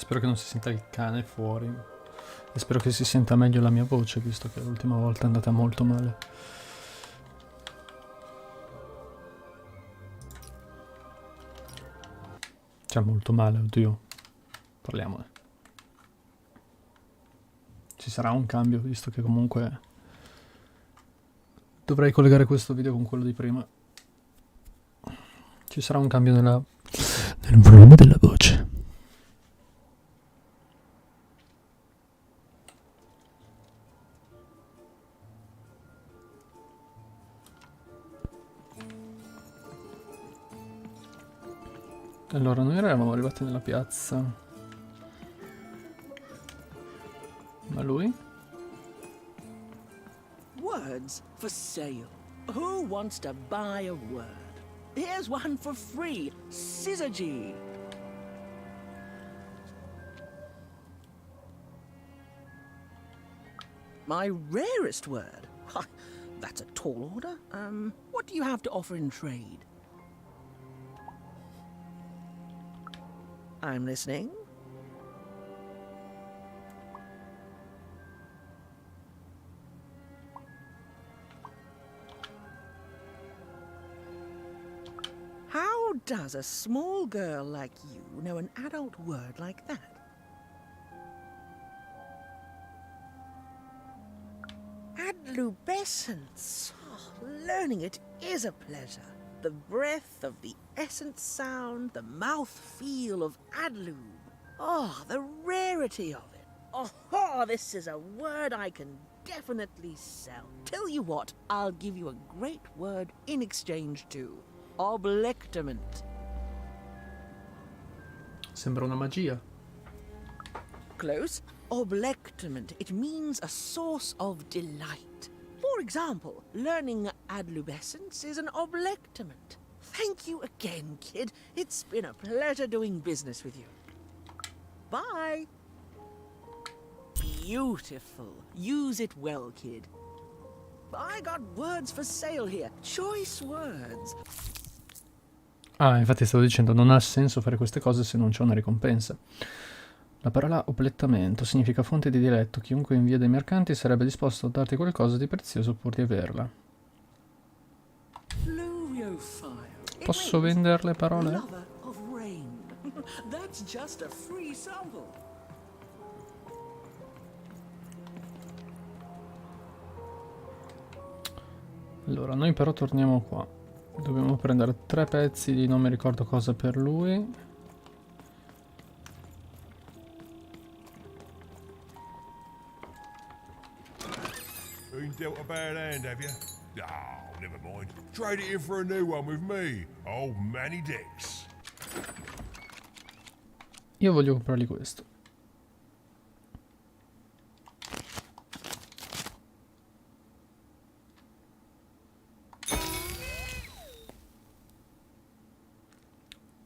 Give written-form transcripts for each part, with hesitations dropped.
Spero che non si senta il cane fuori. E spero che si senta meglio la mia voce, visto che l'ultima volta è andata molto male. Cioè, molto male, oddio. Parliamone. Ci sarà un cambio, visto che comunque dovrei collegare questo video con quello di prima. Ci sarà un cambio nel volume della voce. Allora, noi eravamo arrivati nella piazza. Ma lui? Words for sale. Who wants to buy a word? Here's one for free. Syzygy. My rarest word. That's a tall order. What do you have to offer in trade? I'm listening. How does a small girl like you know an adult word like that? Adlubescence. Oh, learning it is a pleasure. The breath of the essence sound, the mouth feel of adlub. Oh, the rarity of it. Oh, this is a word I can definitely sell. Tell you what, I'll give you a great word in exchange too. Oblectament. Sembra una magia. Close. Oblectament. It means a source of delight. For example, learning adlubescence is an oblectament. Thank you again, kid. It's been a pleasure doing business with you. Bye. Beautiful. Use it well, kid. I got words for sale here. Choice words. Ah, infatti stavo dicendo, non ha senso fare queste cose se non c'è una ricompensa. La parola oblettamento significa fonte di diletto. Chiunque invia dei mercanti sarebbe disposto a darti qualcosa di prezioso pur di averla. Posso vendere le parole? Lover of rain. That's just a free sample. Allora, noi però torniamo qua. Dobbiamo prendere 3 pezzi di non mi ricordo cosa per lui. Been dealt a bad hand, have you? Oh, never mind. Trade it in for a new one with me, old Manny Dex. Io voglio comprargli questo.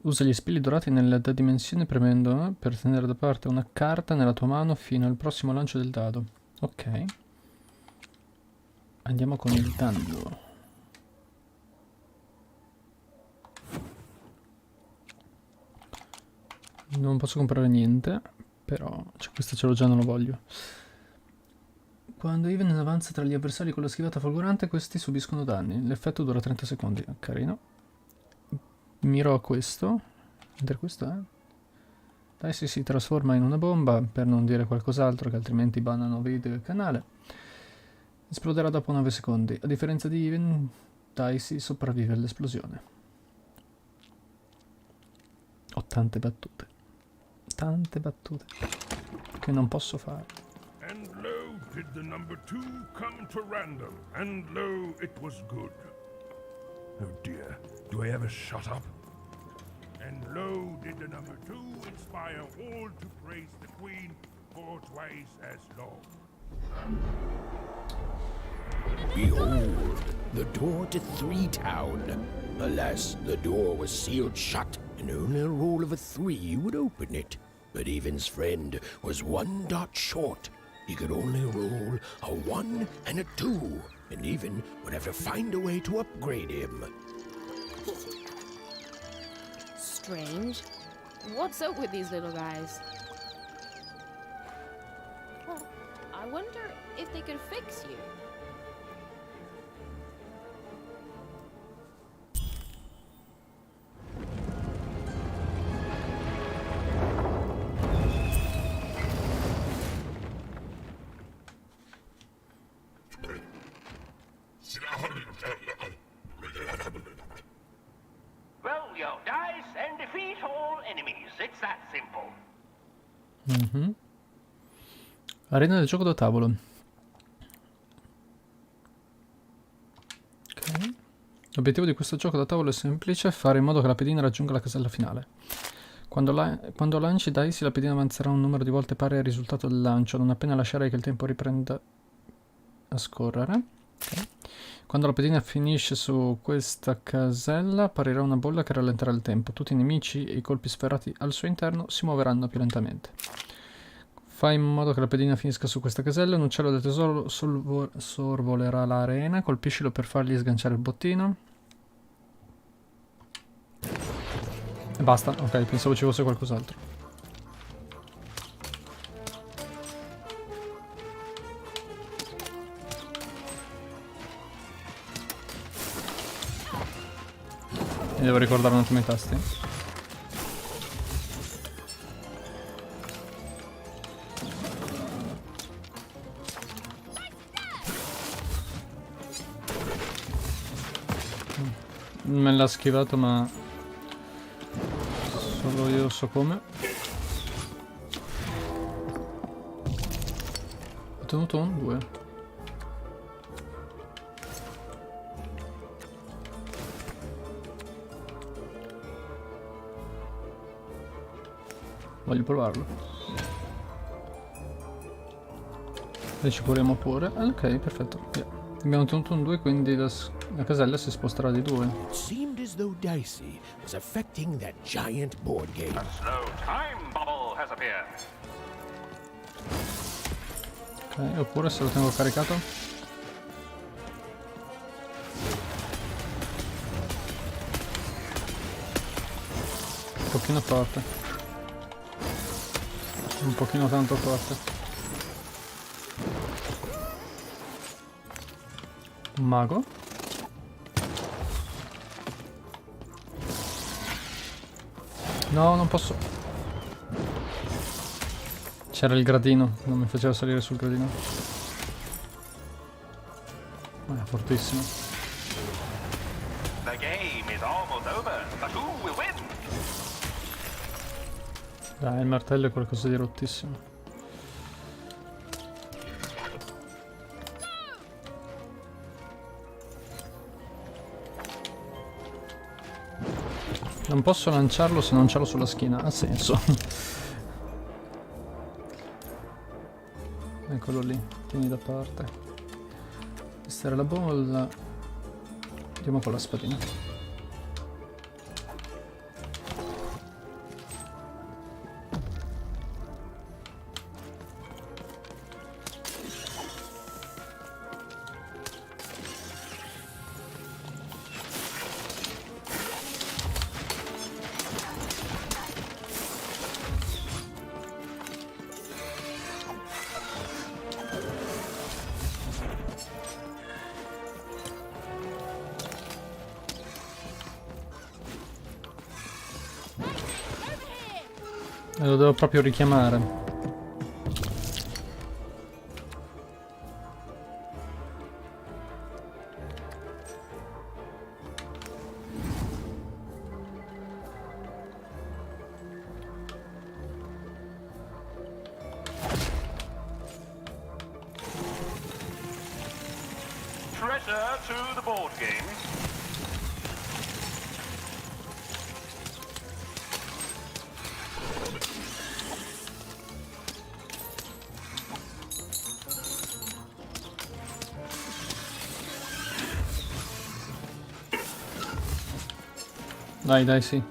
Usa gli spilli dorati nella dimensione premendo per tenere da parte una carta nella tua mano fino al prossimo lancio del dado. Ok. Andiamo con il danno. Non posso comprare niente, però cioè, questo ce l'ho già, non lo voglio. Quando Even avanza tra gli avversari con la schivata folgorante, questi subiscono danni. L'effetto dura 30 secondi. Carino. Miro a questo. Mentre questo è. Dai, si trasforma in una bomba, per non dire qualcos'altro che altrimenti bannano video e canale. Esploderà dopo 9 secondi. A differenza di Even, Dicey sopravvive all'esplosione. Ho tante battute. Tante battute. Che non posso fare. And lo, did the number 2 come to random, and lo, it was good. Oh dear, do I ever shut up? And lo, did the number 2 inspire all to praise the Queen for twice as long. Behold, the door to Three Town. Alas, the door was sealed shut, and only a roll of a 3 would open it. But Even's friend was 1 dot short. He could only roll a 1 and a 2, and Even would have to find a way to upgrade him. Strange. What's up with these little guys? Well, I wonder if they could fix you. Roll your dice and defeat all enemies. It's that simple. Arena del gioco da tavolo. Ok. L'obiettivo di questo gioco da tavolo è semplice: fare in modo che la pedina raggiunga la casella finale. Quando lanci dice, la pedina avanzerà un numero di volte pari al risultato del lancio, non appena lascerai che il tempo riprenda a scorrere. Ok. Quando la pedina finisce su questa casella, apparirà una bolla che rallenterà il tempo. Tutti i nemici e i colpi sferrati al suo interno si muoveranno più lentamente. Fai in modo che la pedina finisca su questa casella, un uccello del tesoro sorvolerà l'arena, colpiscilo per fargli sganciare il bottino. E basta, ok, pensavo ci fosse qualcos'altro. Mi devo ricordare un attimo i tasti. Me l'ha schivato, ma solo io so come. Ho tenuto un 2. Voglio provarlo. E ci proviamo pure. Ok, perfetto. Yeah. Abbiamo tenuto un 2, quindi la casella si sposterà di 2. It seemed as though Dicey was affecting that giant board game. A slow time bubble has appeared. Ok, oppure se lo tengo caricato. Un pochino forte. Un pochino tanto forte. Un mago. No, non posso. C'era il gradino, non mi faceva salire sul gradino. Ma è fortissimo. The game is almost over, but who will win? Dai, il martello è qualcosa di rottissimo. Non posso lanciarlo se non ce l'ho sulla schiena, ha senso. Eccolo lì, tieni da parte. Questa era la bolla. Andiamo con la spadina. E lo devo proprio richiamare. Treasure to the board game. Dai, dai, sì.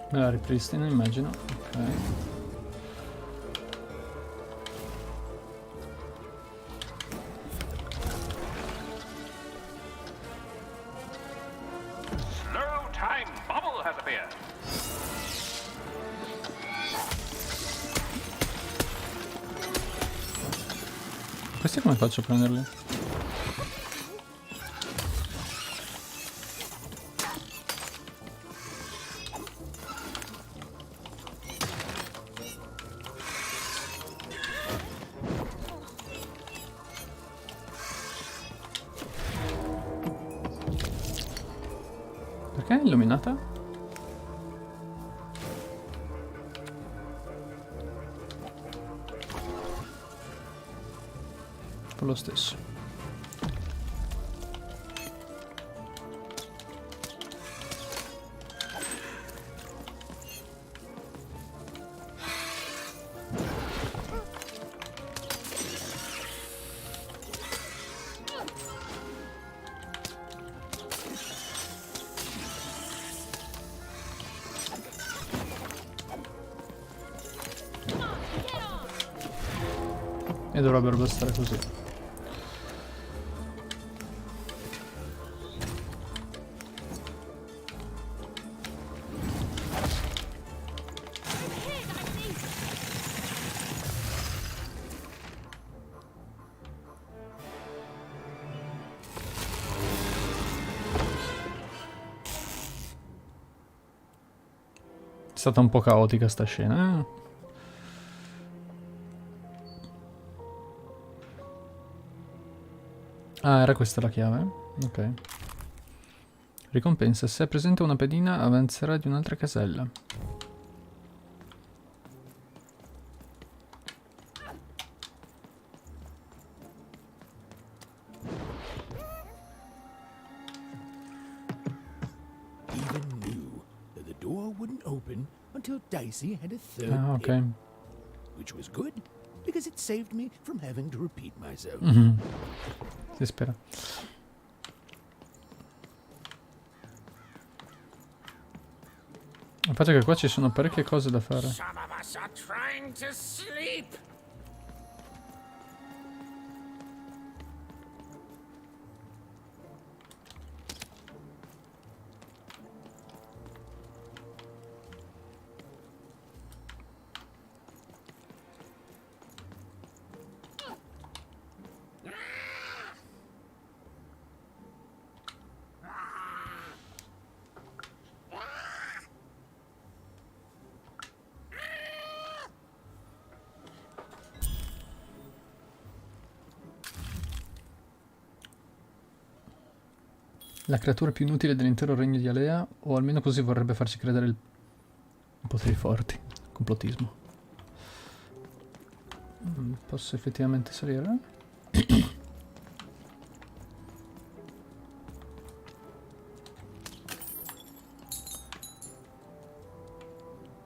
Me la ripristina, immagino. Ok. Slow time bubble has appeared. Questi come faccio a prenderli? Perché è illuminata? Per lo stesso. E dovrebbero bastare così. È stata un po' caotica sta scena, eh? Ah, era questa la chiave? Ok. Ricompensa. Se è presente una pedina, avanzerà di un'altra casella. Even knew that the door wouldn't open until Dicey had a third Ah, ok. pin, which was good because it saved me from having to repeat myself. Si spera. Il fatto è che qua ci sono parecchie cose da fare. Some of us are trying to sleep. La creatura più inutile dell'intero regno di Alea, o almeno così vorrebbe farci credere i poteri forti. Complottismo. Posso effettivamente salire?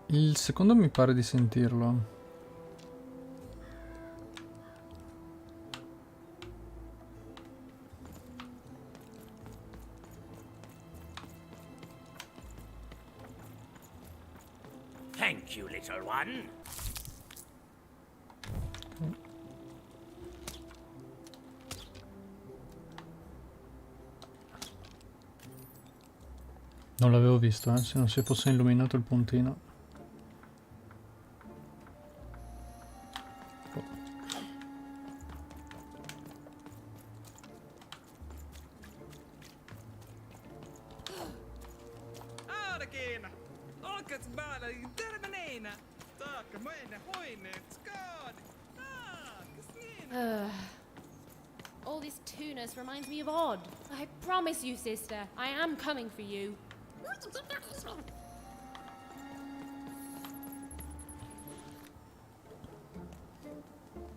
Il secondo mi pare di sentirlo. Thank you, little one. Non l'avevo visto, se non si fosse illuminato il puntino. Aarkeena! Olkats baala termeneena! Taakka meine hoineet skaadi! All this tunus reminds me of Odd. I promise you, sister, I am coming for you.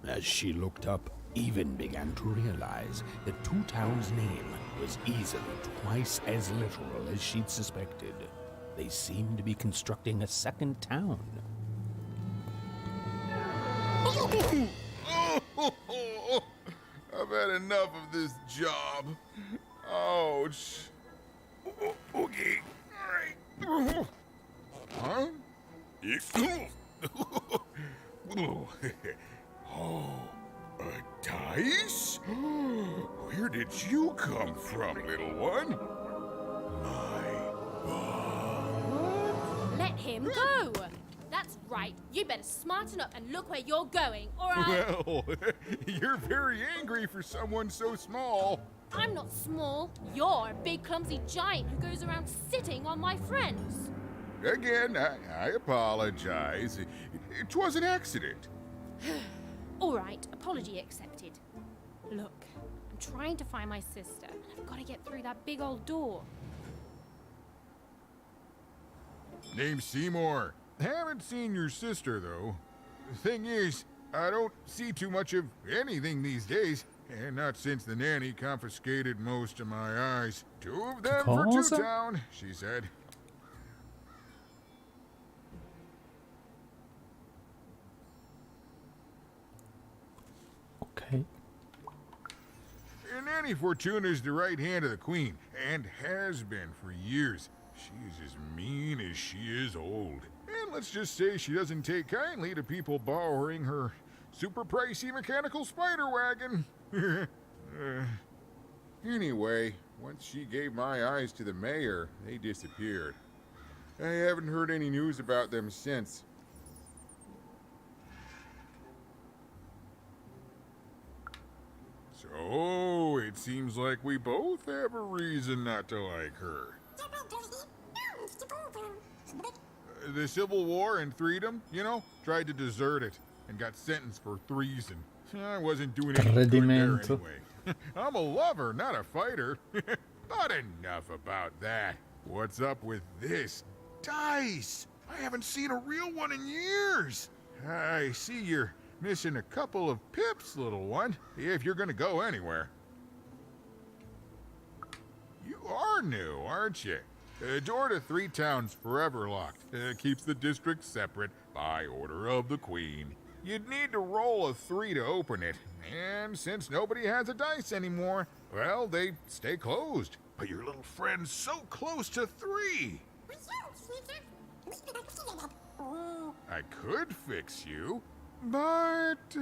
As she looked up, Even began to realize that Two Towns' name was easily twice as literal as she'd suspected. They seemed to be constructing a second town. I've had enough of this job. Ouch. Okay. All right. Huh? Oh, a dice? Where did you come from, little one? Let him go! That's right. You better smarten up and look where you're going, or I'll... Well, you're very angry for someone so small. I'm not small. You're a big, clumsy giant who goes around sitting on my friends. Again, I apologize. It was an accident. All right, apology accepted. Look, I'm trying to find my sister, and I've got to get through that big old door. Name's Seymour. Haven't seen your sister, though. Thing is, I don't see too much of anything these days. And not since the nanny confiscated most of my eyes. 2 of them for Cosa? Two-Town, she said. Ok. Nanny Fortuna's the right hand of the Queen, and has been for years. She's as mean as she is old. And let's just say she doesn't take kindly to people borrowing her super pricey mechanical spider wagon. Anyway, once she gave my eyes to the mayor, they disappeared. I haven't heard any news about them since. So, it seems like we both have a reason not to like her. The Civil War and freedom, you know, tried to desert it and got sentenced for treason. I wasn't doing any good there Tradimento. anyway. I'm a lover, not a fighter. But enough about that. What's up with this? Dice! I haven't seen a real one in years. I see you're missing a couple of pips, little one, if you're gonna go anywhere. You are new, aren't you? Door to Three Town's forever locked. Keeps the district separate by order of the Queen. You'd need to roll a 3 to open it, and since nobody has a dice anymore, well, they stay closed. But your little friend's so close to 3. I could fix you, but...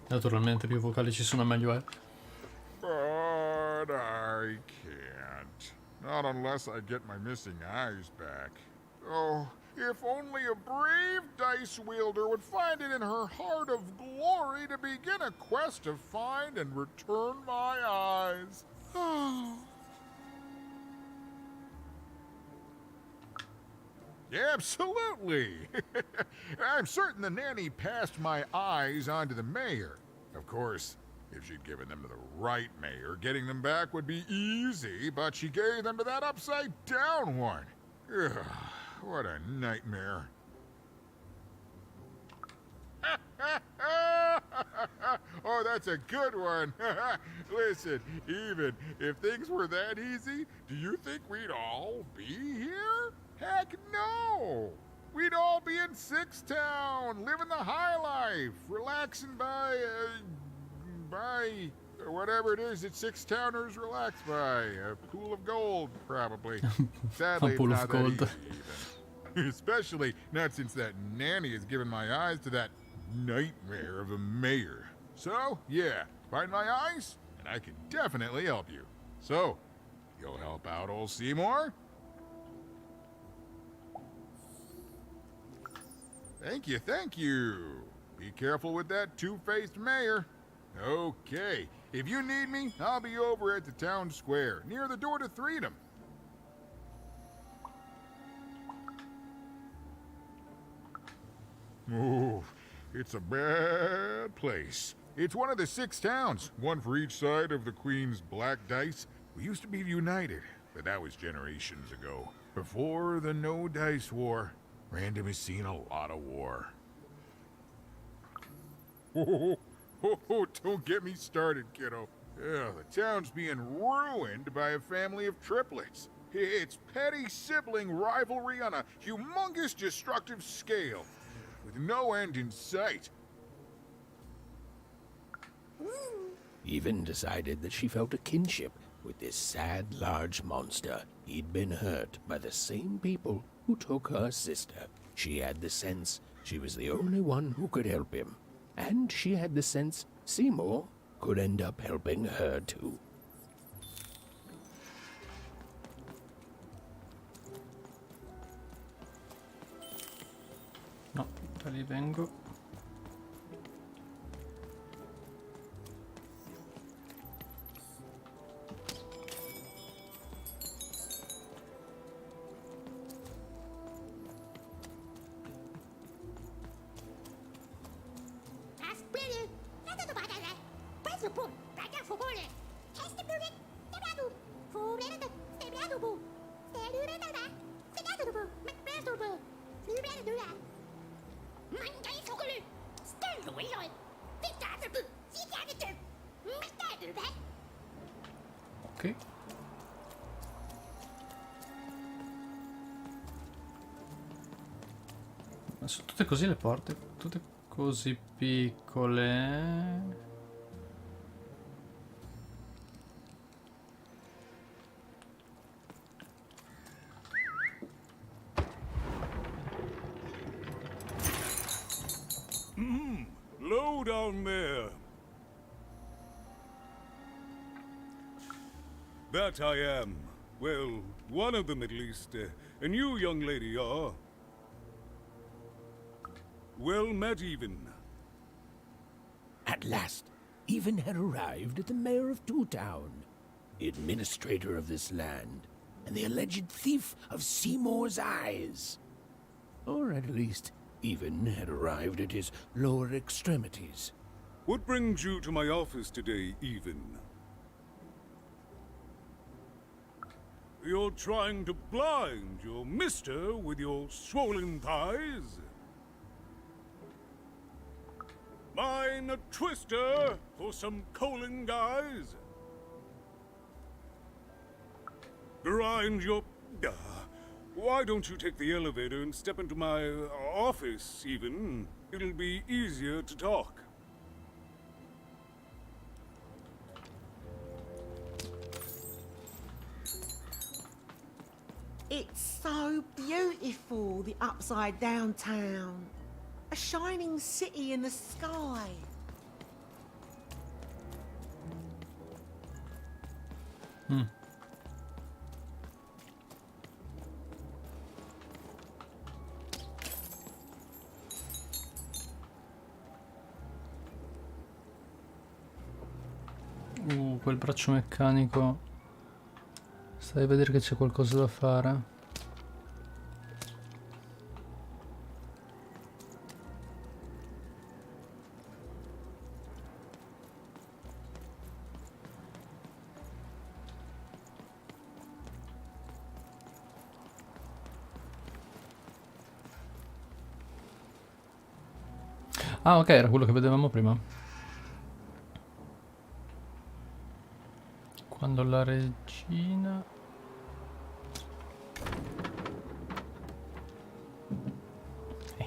Naturalmente più vocali ci sono meglio è. But I can't. Not unless I get my missing eyes back. Oh, if only a brave dice wielder would find it in her heart of glory to begin a quest to find and return my eyes. Absolutely. I'm certain the nanny passed my eyes on to the mayor. Of course, if she'd given them to the right mayor, getting them back would be easy, but she gave them to that upside-down one. Ugh, what a nightmare. Oh, that's a good one. Listen, even if things were that easy, do you think we'd all be here? Heck no! We'd all be in Six Town, living the high life, relaxing by whatever it is that Six Towners relax by. A pool of gold, probably. Sadly, A pool it's of not that gold. easy, even. Especially not since that nanny has given my eyes to that nightmare of a mayor. So, yeah, find my eyes, and I can definitely help you. So, you'll help out old Seymour? Thank you, thank you. Be careful with that two-faced mayor. Okay, if you need me, I'll be over at the town square, near the door to Freedom. Oh, it's a bad place. It's one of the 6 towns, one for each side of the Queen's black dice. We used to be united, but that was generations ago. Before the No Dice War, Random has seen a lot of war. Oh, don't get me started, kiddo. The town's being ruined by a family of triplets. It's petty sibling rivalry on a humongous destructive scale, with no end in sight. Even decided that she felt a kinship with this sad large monster. He'd been hurt by the same people who took her sister. She had the sense she was the only one who could help him. And she had the sense Seymour could end up helping her too. No, da lì vengo. Ok. Ma sono tutte così le porte? Tutte così piccole? Low down there. That I am. Well, one of them at least. And you, young lady, are... Well met, Even. At last, Even had arrived at the mayor of Two Town, the administrator of this land, and the alleged thief of Seymour's eyes. Or at least, Even had arrived at his lower extremities. What brings you to my office today, Even? You're trying to blind your mister with your swollen thighs? Mine a twister for some coaling guys? Grind your... why don't you take the elevator and step into my office, Even? It'll be easier to talk. It's so beautiful, the upside down town. A shining city in the sky. Quel braccio meccanico. Stai a vedere che c'è qualcosa da fare. Ah, ok, era quello che vedevamo prima. Quando la regina...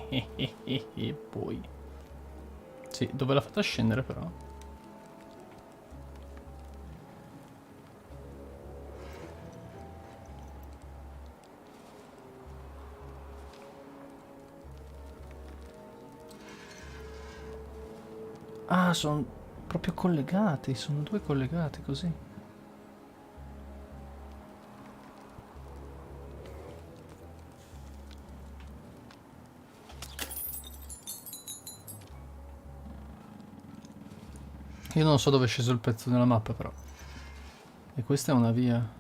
E poi... Sì, dove l'ha fatta scendere però? Ah, sono proprio collegati, sono due collegati così. Io non so dove è sceso il pezzo della mappa però. E questa è una via.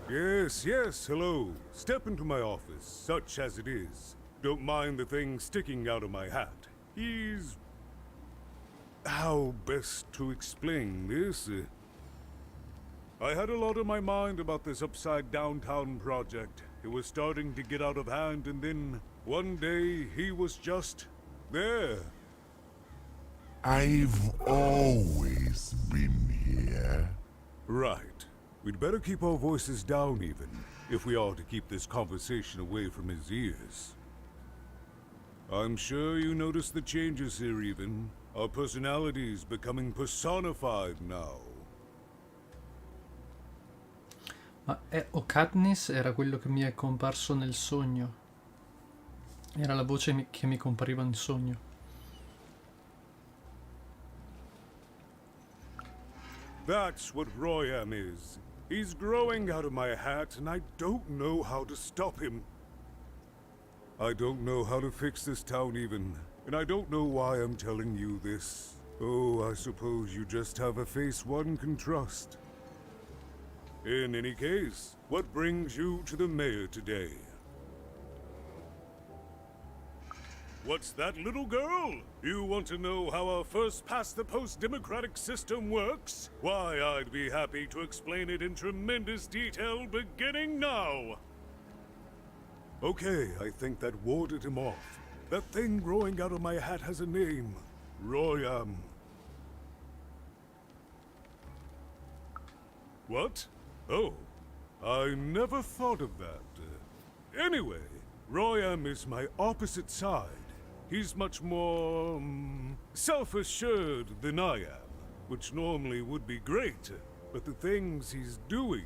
Yes, yes, hello. Step into my office, such as it is. Don't mind the thing sticking out of my hat. He's... how best to explain this? I had a lot on my mind about this upside downtown project. It was starting to get out of hand, and then one day he was just there. I've always been here. Right. We'd better keep our voices down, Even, if we are to keep this conversation away from his ears. I'm sure you noticed the changes here, even. Our personalities becoming personified now. Ma Katniss era quello che mi è comparso nel sogno. Era la voce che mi compariva nel sogno. That's what Royam is. He's growing out of my hat, and I don't know how to stop him. I don't know how to fix this town even, and I don't know why I'm telling you this. Oh, I suppose you just have a face one can trust. In any case, what brings you to the mayor today? What's that, little girl? You want to know how our first-past-the-post democratic system works? Why, I'd be happy to explain it in tremendous detail beginning now. Okay, I think that warded him off. That thing growing out of my hat has a name. Royam. What? Oh, I never thought of that. Anyway, Royam is my opposite side. He's much more self-assured than I am, which normally would be great, but the things he's doing,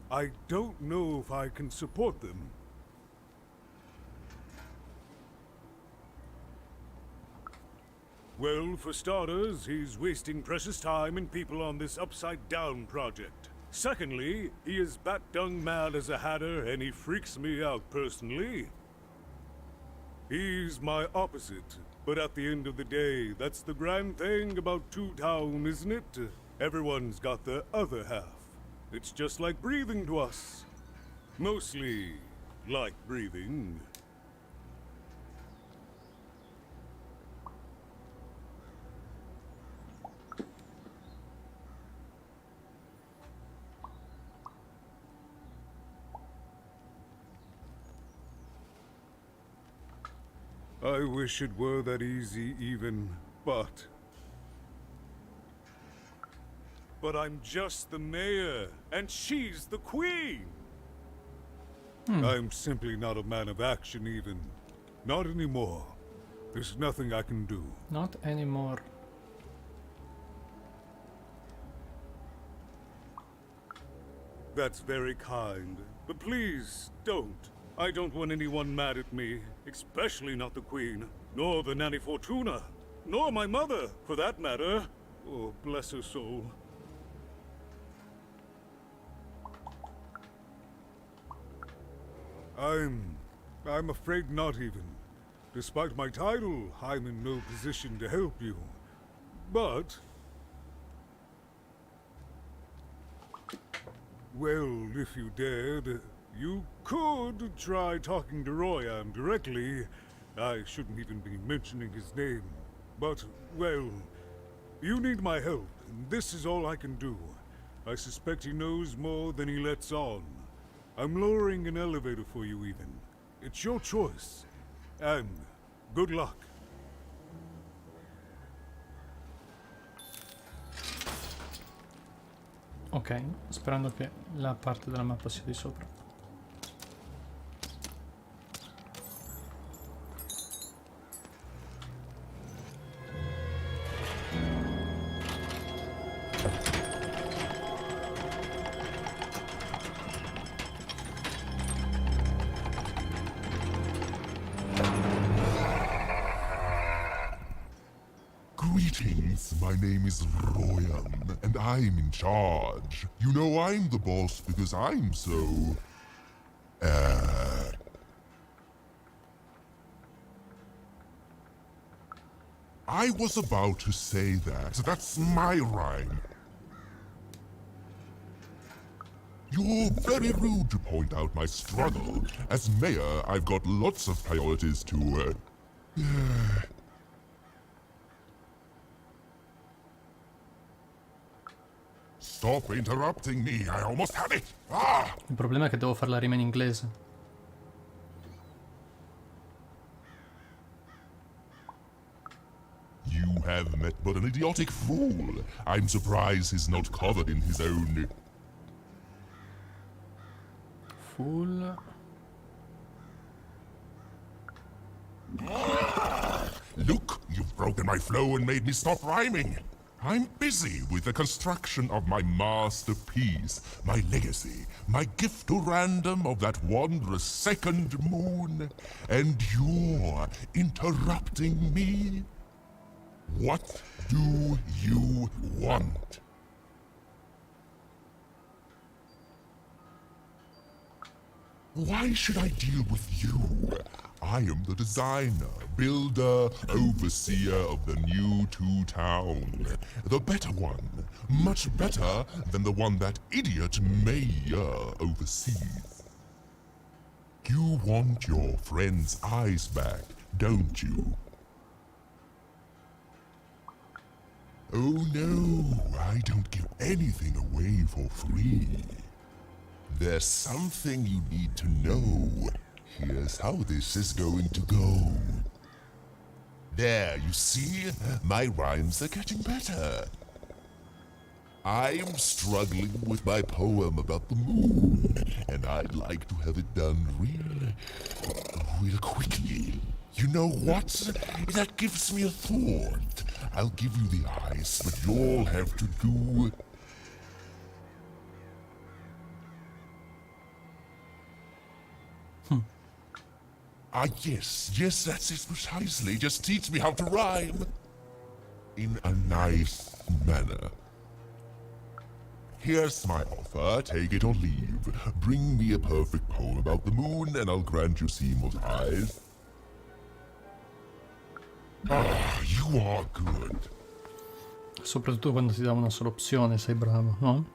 I don't know if I can support them. Well, for starters, he's wasting precious time and people on this upside-down project. Secondly, he is bat-dung mad as a hatter, and he freaks me out personally. He's my opposite, but at the end of the day, that's the grand thing about Two Town, isn't it? Everyone's got the other half. It's just like breathing to us. Mostly like breathing. I wish it were that easy even, but I'm just the mayor, and she's the queen! I'm simply not a man of action even. Not anymore. There's nothing I can do. Not anymore. That's very kind, but please don't. I don't want anyone mad at me, especially not the Queen, nor the Nanny Fortuna, nor my mother, for that matter. Oh, bless her soul. I'm afraid not even. Despite my title, I'm in no position to help you. But well, if you dared, you could try talking to Royam directly. I shouldn't even be mentioning his name. But, well, you need my help, and this is all I can do. I suspect he knows more than he lets on. I'm lowering an elevator for you even. It's your choice. And good luck. Ok, sperando che la parte della mappa sia di sopra. Greetings, my name is Royam, and I'm in charge. You know I'm the boss because I'm so... I was about to say that. That's my rhyme. You're very rude to point out my struggle. As mayor, I've got lots of priorities to, Stop interrupting me, I almost had it! Ah! Il problema è che devo fare la rima in inglese. You have met but an idiotic fool. I'm surprised he's not covered in his own... Fool. broken my flow and made me stop rhyming. I'm busy with the construction of my masterpiece, my legacy, my gift to random of that wondrous second moon. And you're interrupting me? What do you want? Why should I deal with you? I am the designer, builder, overseer of the new two-town. The better one. Much better than the one that idiot mayor oversees. You want your friend's eyes back, don't you? Oh no, I don't give anything away for free. There's something you need to know. Here's how this is going to go. There, you see? My rhymes are getting better. I'm struggling with my poem about the moon, and I'd like to have it done real quickly. You know what? That gives me a thought. I'll give you the eyes, but you'll have to do... Yes, that's it precisely. Just teach me how to rhyme. In a nice manner. Here's my offer, take it or leave. Bring me a perfect poem about the moon and I'll grant you Seymour's eyes. Ah, you are good. Soprattutto quando ti dà una sola opzione, sei bravo, no?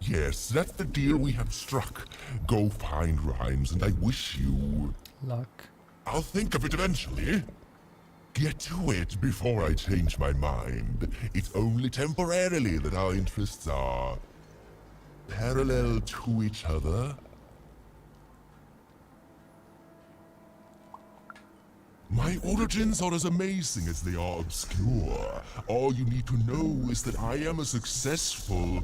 Yes, that's the deal we have struck. Go find rhymes and I wish you... luck. I'll think of it eventually. Get to it before I change my mind. It's only temporarily that our interests are... parallel to each other. My origins are as amazing as they are obscure. All you need to know is that I am a successful...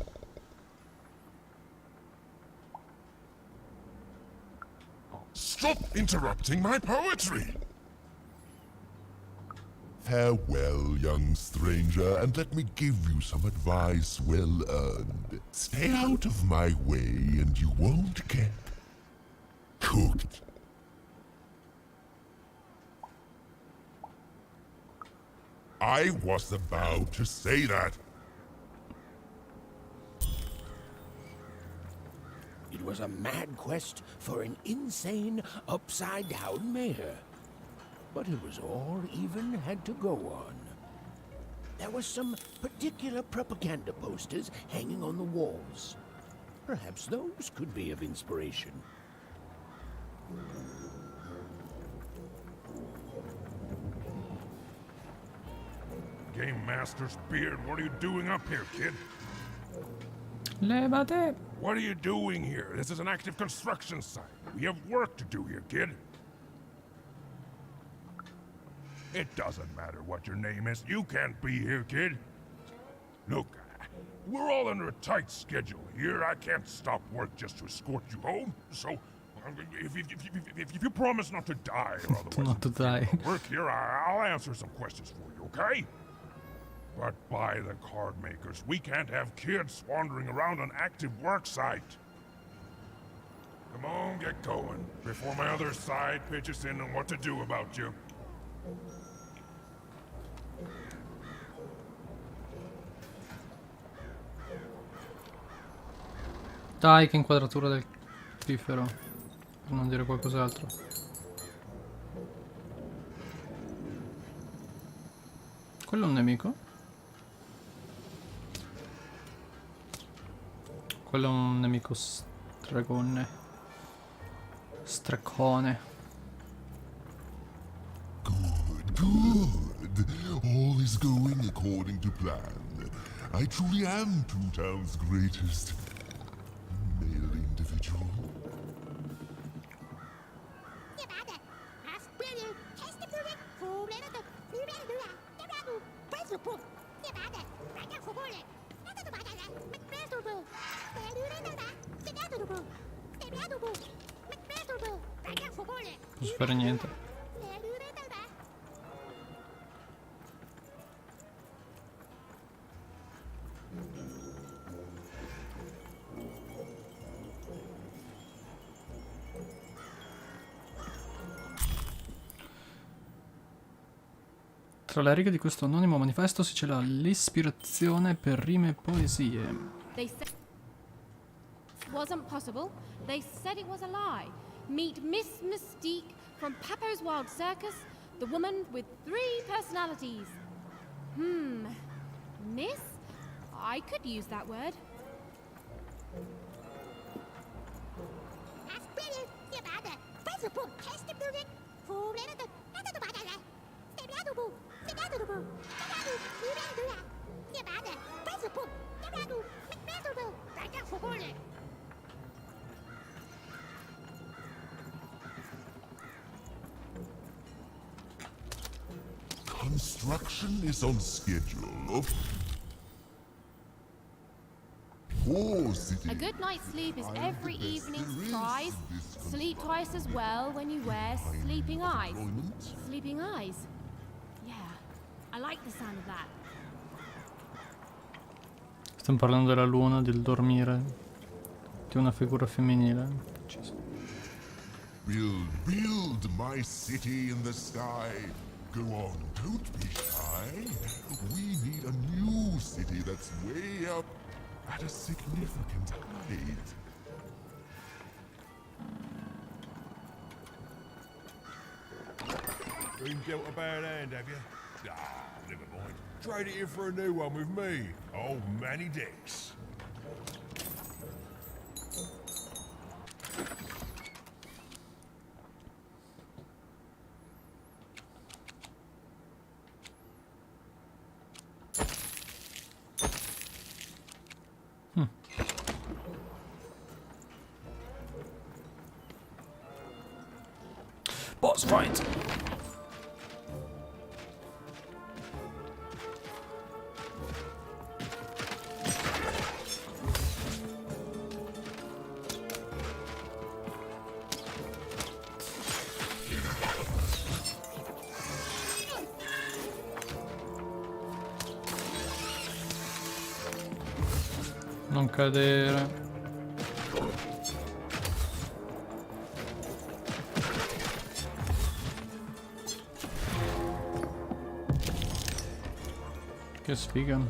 Stop interrupting my poetry! Farewell, young stranger, and let me give you some advice well earned. Stay out of my way and you won't get cooked. I was about to say that. It was a mad quest for an insane, upside-down mayor. But it was all even had to go on. There were some particular propaganda posters hanging on the walls. Perhaps those could be of inspiration. Game Master's beard, what are you doing up here, kid? Levate! What are you doing here? This is an active construction site. We have work to do here, kid. It doesn't matter what your name is. You can't be here, kid. Look, we're all under a tight schedule here. I can't stop work just to escort you home. So, if you promise not to die or otherwise Not to die. work here, I'll answer some questions for you, okay? But by the card makers, we can't have kids wandering around an active work site. Come on, get going, before my other side pitches in on what to do about you. Dai, che inquadratura del piffero. Per non dire qualcos'altro. Quello è un nemico? Quello è un nemico stregone. Strecone. Good. All is going according to plan. I truly am Two Town's greatest male individual. Non posso fare niente. Tra le righe di questo anonimo manifesto si cela l'ispirazione per rime e poesie. They said it wasn't possible. They said it was a lie. Meet Miss Mystique from Papo's Wild Circus, the woman with 3 personalities. Miss? I could use that word. Construction is on schedule. Four cities. A good night's sleep is every the best evening's there is prize. in this Sleep twice as well when you wear sleeping eyes. employment. Sleeping eyes. Yeah, I like the sound of that. Stiamo parlando della luna, del dormire, di una figura femminile. Build my city in the sky. Go on, don't be shy. We need a new city that's way up at a significant height. Been dealt a bad hand, have you? Ah, never mind. Trade it in for a new one with me. Old Manny Dex. Boss fight! Non cadere. Che sfiga.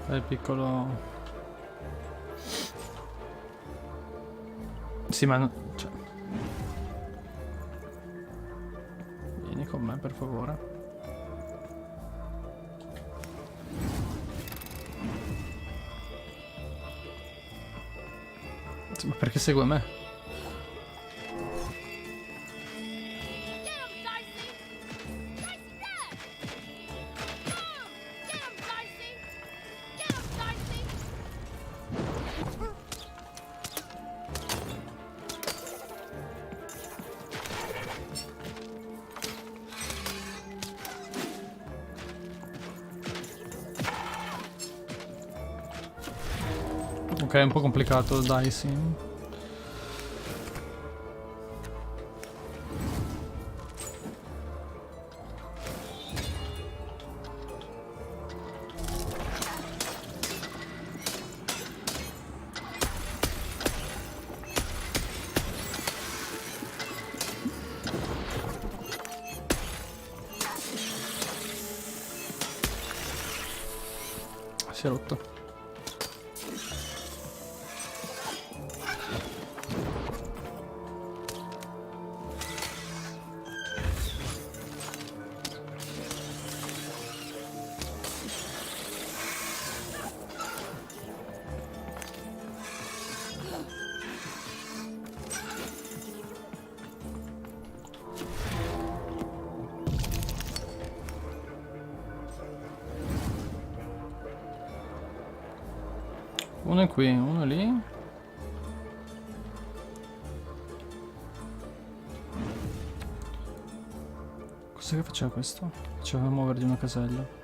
È piccolo. Sì, ma cioè. Vieni con me, per favore. Sì, ma perché segue me? Ok, è un po' complicato, dai, sì. Si è rotto. Uno è qui, uno è lì. Cos'è che faceva questo? Faceva muovere di una casella.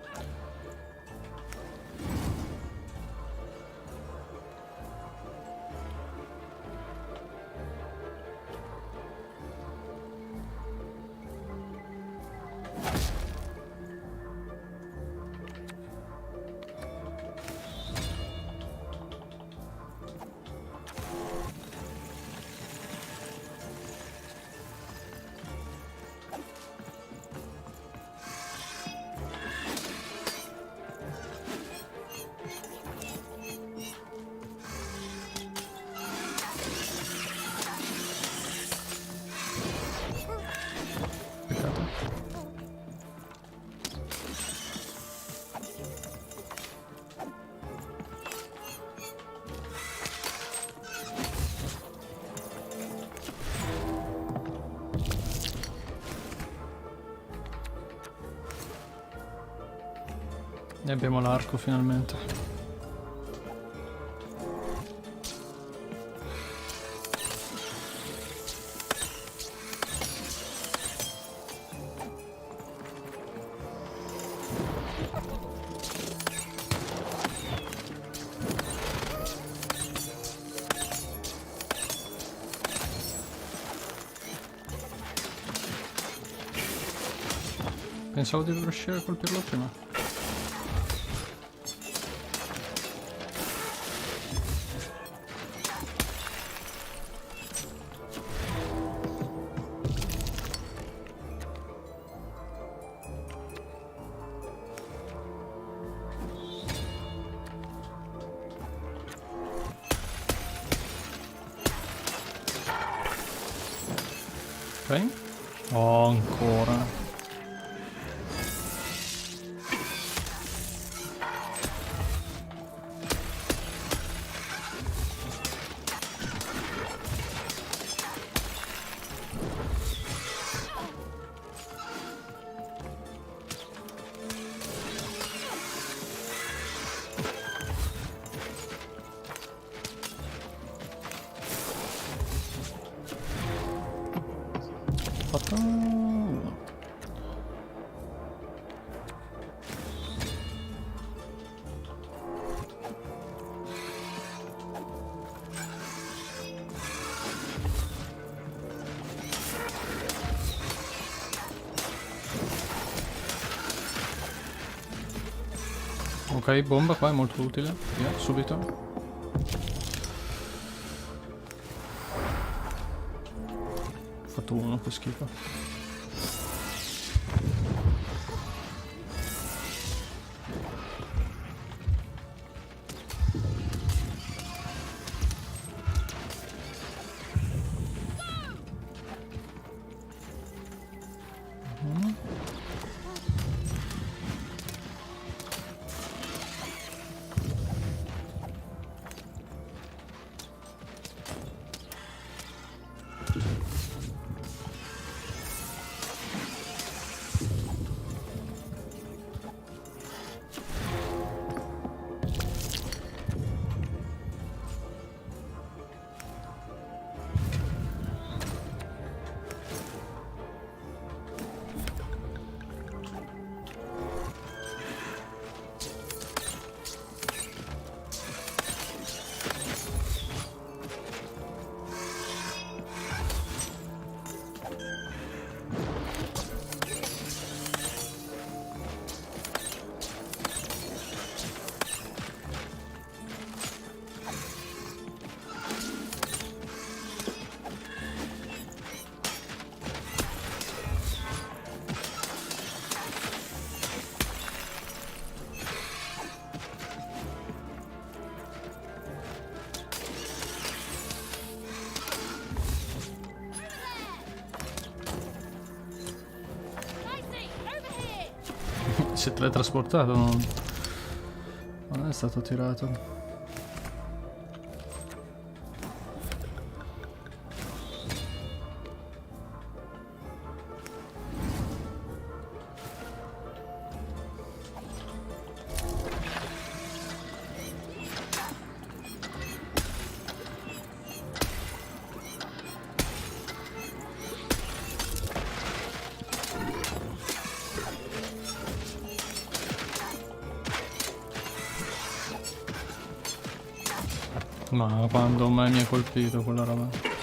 E abbiamo l'arco finalmente. Pensavo di riuscire a colpirlo prima. Ok. Oh, ancora. Fatto uno. Ok, bomba qua è molto utile. Via, subito. Ho fatto uno, che schifo. Si è teletrasportato, non è stato tirato. Ma quando mai mi ha colpito quella roba?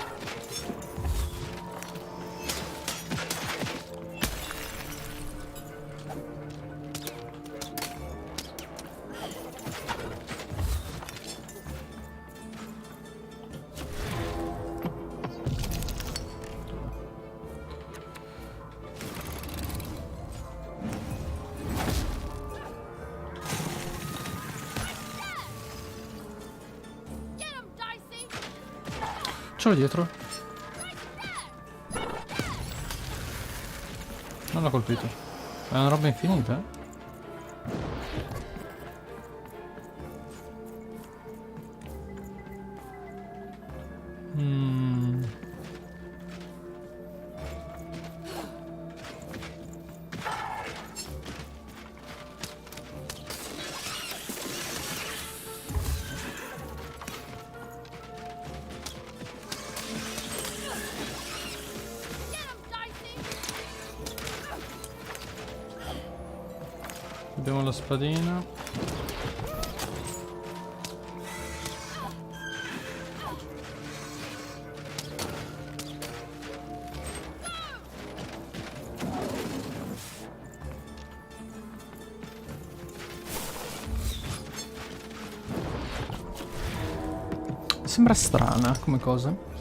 Ce l'ho dietro. Non l'ho colpito. È una roba infinita? Abbiamo la spadina. Sembra strana come cosa.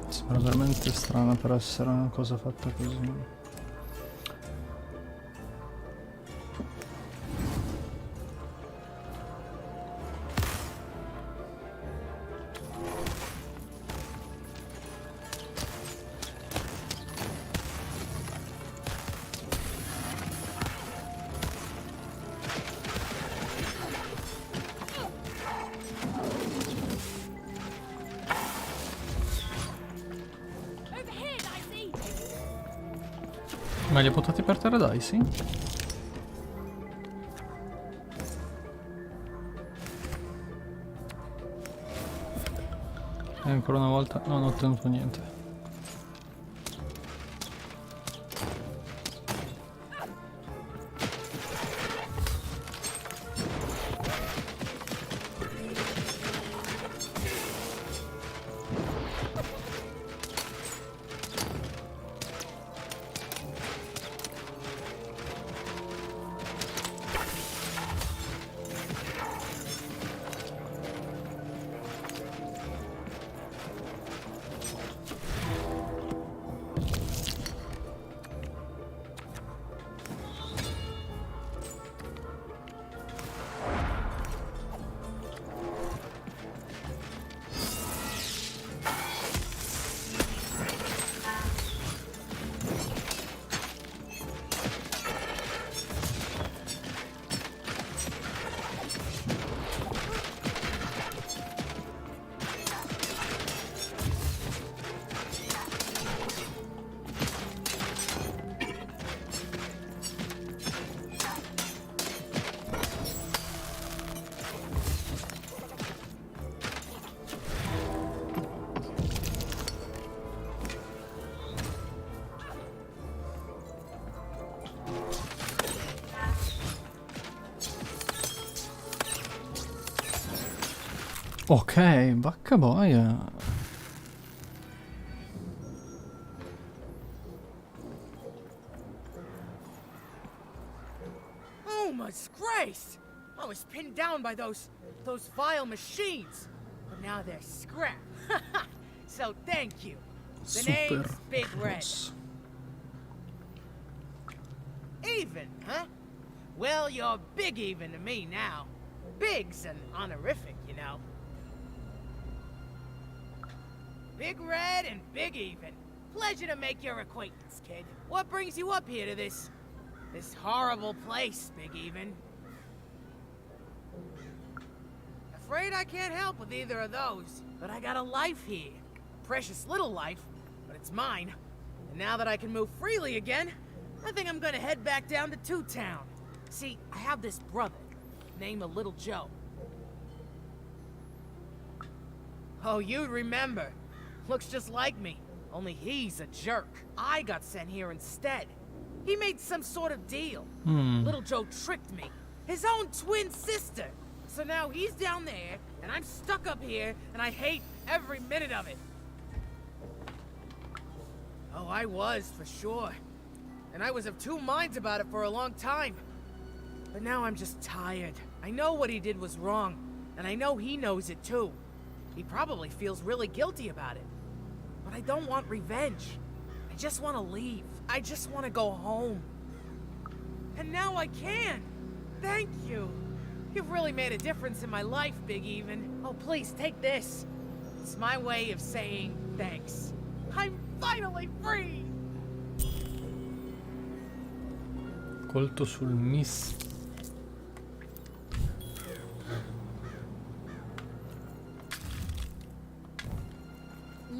Sembra veramente strana per essere una cosa fatta così. Ma li ha buttati per terra, dai, sì? E ancora una volta non ho ottenuto niente. Ok, vacca boia. Oh my disgrace! I was pinned down by those vile machines. But now they're scrap. So thank you. The name's Big Red. Even, huh? Well, you're big even to me now. Big's an honorific, you know. Big Red and Big Even. Pleasure to make your acquaintance, kid. What brings you up here to this horrible place, Big Even? Afraid I can't help with either of those, but I got a life here. Precious little life, but it's mine. And now that I can move freely again, I think I'm gonna head back down to Two Town. See, I have this brother, named Little Joe. Oh, you'd remember. Looks just like me, only he's a jerk. I got sent here instead. He made some sort of deal. Little Joe tricked me. His own twin sister. So now he's down there, and I'm stuck up here, and I hate every minute of it. Oh, I was, for sure. And I was of two minds about it for a long time. But now I'm just tired. I know what he did was wrong, and I know he knows it too. He probably feels really guilty about it. But I don't want revenge. I just want to leave. I just want to go home. And now I can. Thank you. You've really made a difference in my life, Big Even. Oh, please, take this. It's my way of saying thanks. I'm finally free! Colto sul miss.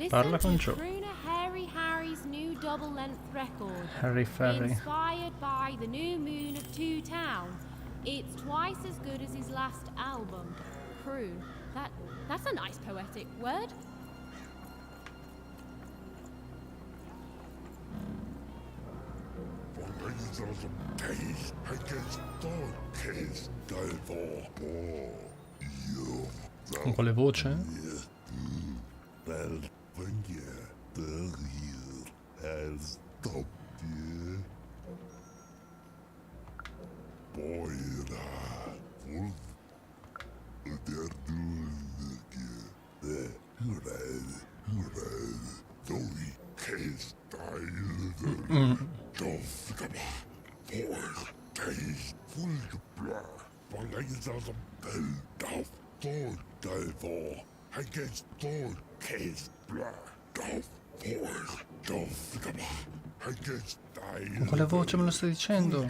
Parla Listen con to Joe. crooner Harry Harry's new double-length record. Harry Ferry. Inspired by the new moon of Two Towns. It's twice as good as his last album, Croon. That's a nice poetic word. Con quale voce? Con quale voce me lo stai dicendo?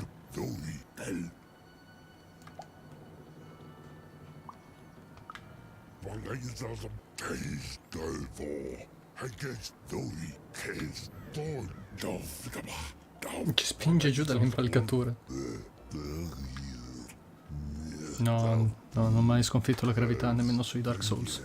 Ci spinge giù dall'impalcatura. No, no, non ho mai sconfitto la gravità nemmeno sui Dark Souls.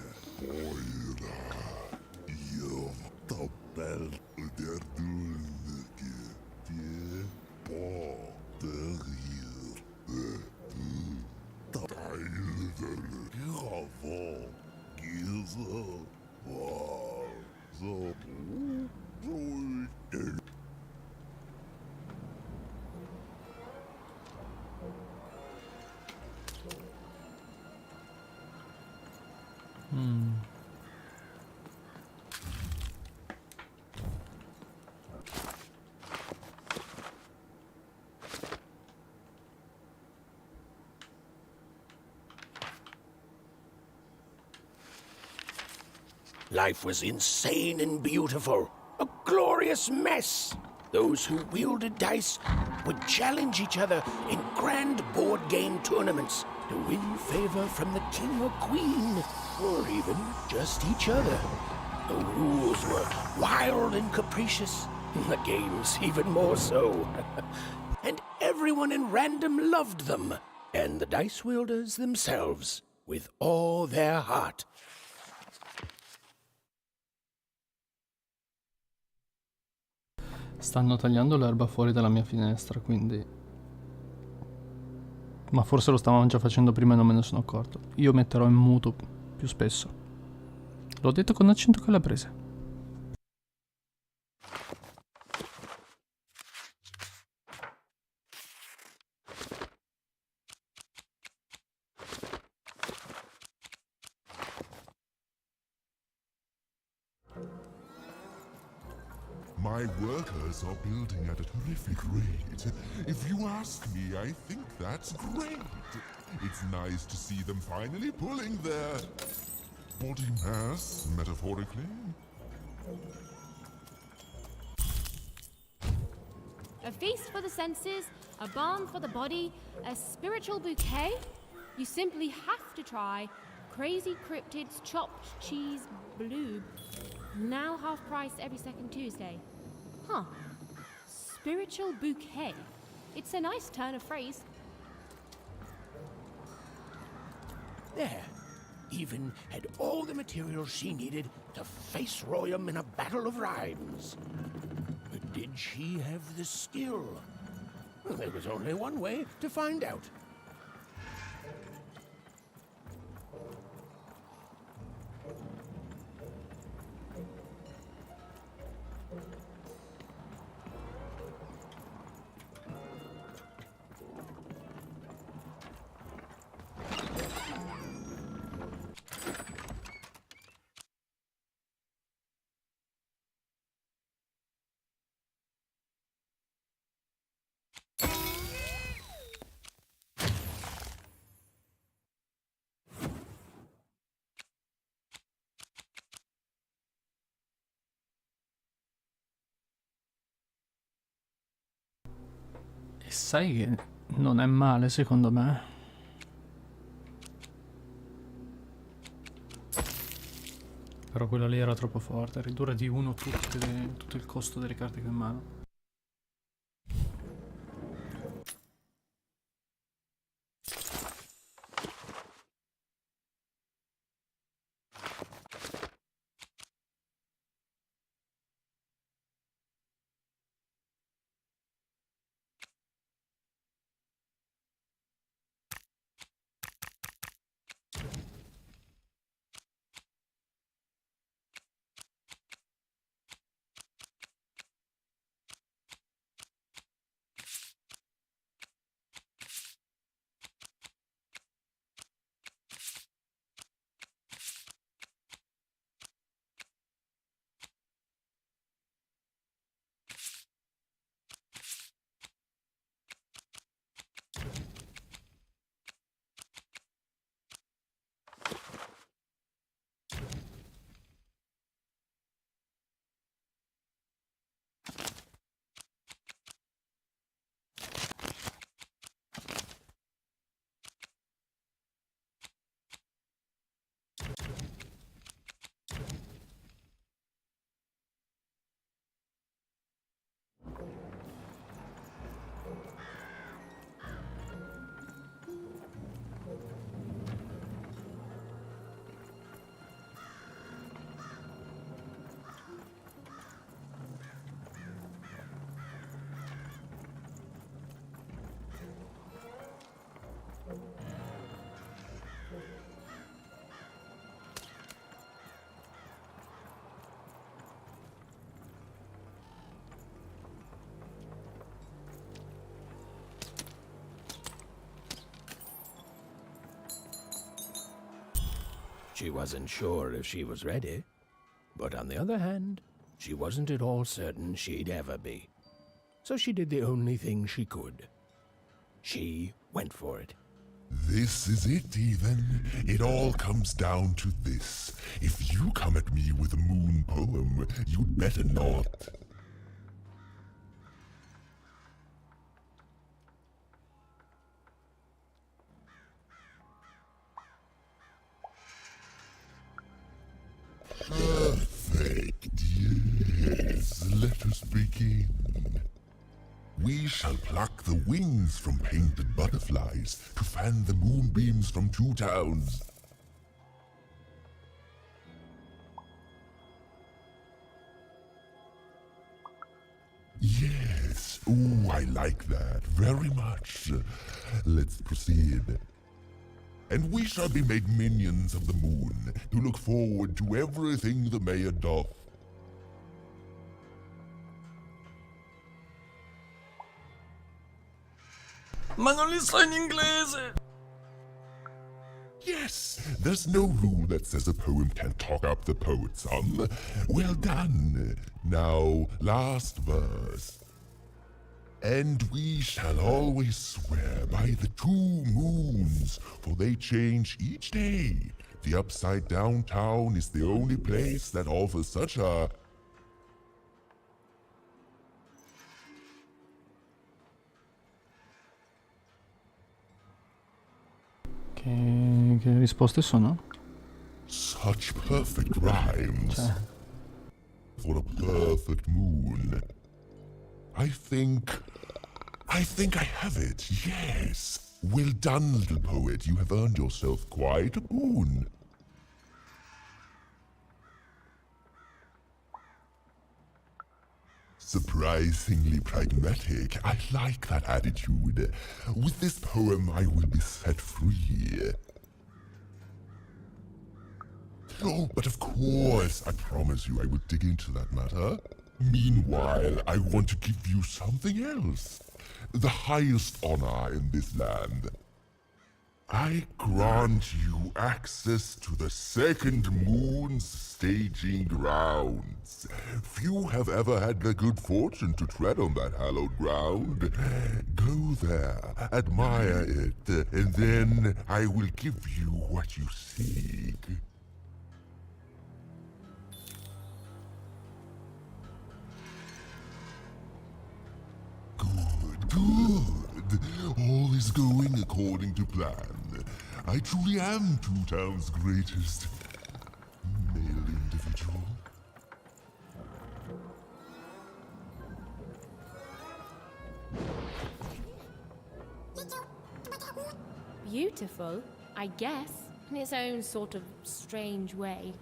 Life was insane and beautiful. A glorious mess. Those who wielded dice would challenge each other in grand board game tournaments to win favor from the king or queen, or even just each other. The rules were wild and capricious, the games even more so. And everyone in Random loved them, and the dice wielders themselves, with all their heart. Stanno tagliando l'erba fuori dalla mia finestra, quindi... Ma forse lo stavano già facendo prima e non me ne sono accorto. Io metterò in muto più spesso. L'ho detto con accento calabrese. My workers are building at a terrific rate. If you ask me, I think that's great. It's nice to see them finally pulling their body mass, metaphorically. A feast for the senses, a balm for the body, a spiritual bouquet? You simply have to try Crazy Cryptid's Chopped Cheese Bloob. Now half price every second Tuesday. Huh. Spiritual bouquet. It's a nice turn of phrase. There. Even had all the materials she needed to face Royam in a battle of rhymes. But did she have the skill? Well, there was only one way to find out. sai che non è male secondo me. Però quella lì era troppo forte, ridurre di 1 tutto il costo delle carte che ho in mano. She wasn't sure if she was ready, but on the other hand, she wasn't at all certain she'd ever be. So she did the only thing she could. She went for it. This is it, even. It all comes down to this. If you come at me with a moon poem, you'd better not. Perfect, yes. Let us begin. We shall pluck the wings from painted butterflies to fan the moonbeams from 2 towns. Yes, ooh, I like that very much. Let's proceed. And we shall be made minions of the moon, to look forward to everything the mayor doth. Ma non li so in inglese! Yes, there's no rule that says a poem can't talk up the poet some. Well done. Now, last verse. And we shall always swear by the 2 moons, for they change each day. The Upside Down Town is the only place that offers such a... Che risposte sono? Such perfect rhymes. For a perfect moon. I think I have it, yes. Well done, little poet. You have earned yourself quite a boon. Surprisingly pragmatic. I like that attitude. With this poem, I will be set free. Oh, but of course, I promise you I will dig into that matter. Meanwhile, I want to give you something else. The highest honor in this land. I grant you access to the second moon's staging grounds. Few have ever had the good fortune to tread on that hallowed ground. Go there, admire it, and then I will give you what you seek. Good, good. according to plan. I truly am Two Town's greatest male individual. Beautiful, I guess, in its own sort of strange way.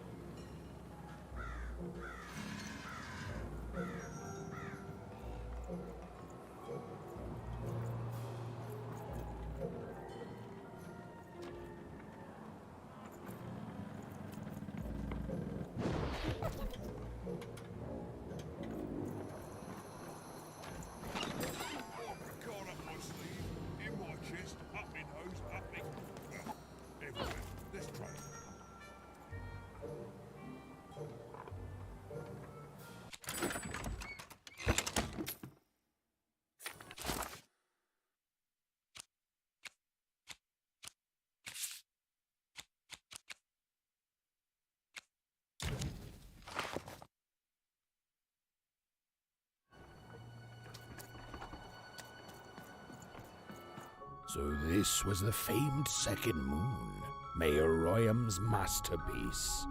So this was the famed second moon, Mayor Royam's masterpiece.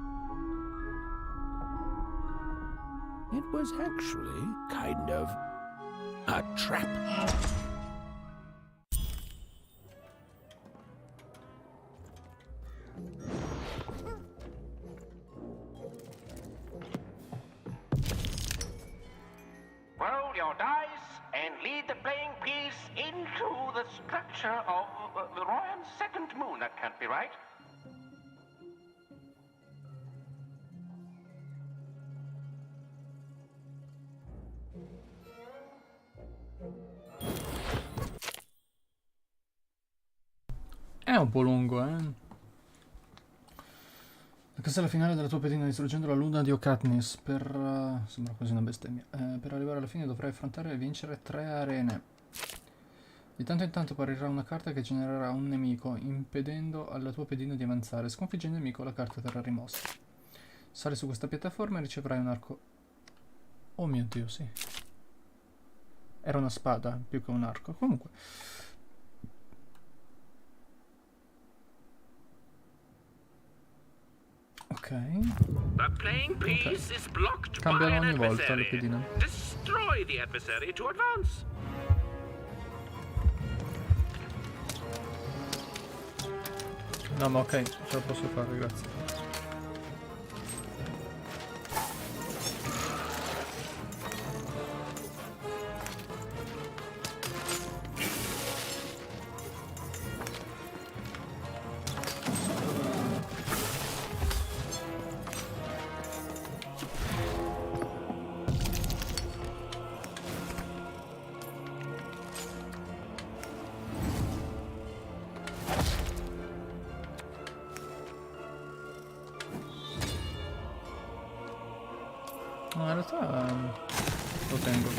It was actually kind of a trap. Roll your dice and lead the playing piece into the structure of Royan's second moon. That can't be right. È un po' lungo, eh? La casella finale della tua pedina distruggendo la luna di Okatnis per... sembra quasi una bestemmia. Per arrivare alla fine dovrai affrontare e vincere 3 arene. Di tanto in tanto apparirà una carta che genererà un nemico, impedendo alla tua pedina di avanzare. Sconfigge il nemico, la carta verrà rimossa. Sali su questa piattaforma e riceverai un arco. Oh mio Dio, sì. Era una spada più che un arco. Comunque... Ok. The playing piece is blocked by Cambiano an ogni volta le adversary. pedine. Destroy the adversary to advance. No, ma ok, ce la posso fare, grazie. No, in realtà lo tengo.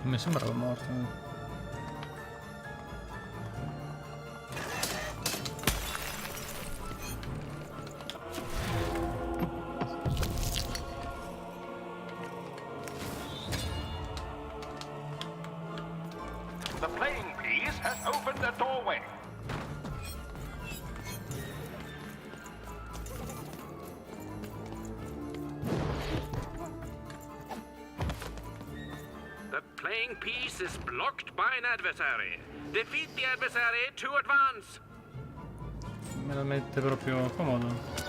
Mi sembrava morto. The playing piece has opened a doorway. The playing piece is blocked by an adversary. Defeat the adversary to advance. Me la mette proprio comodo.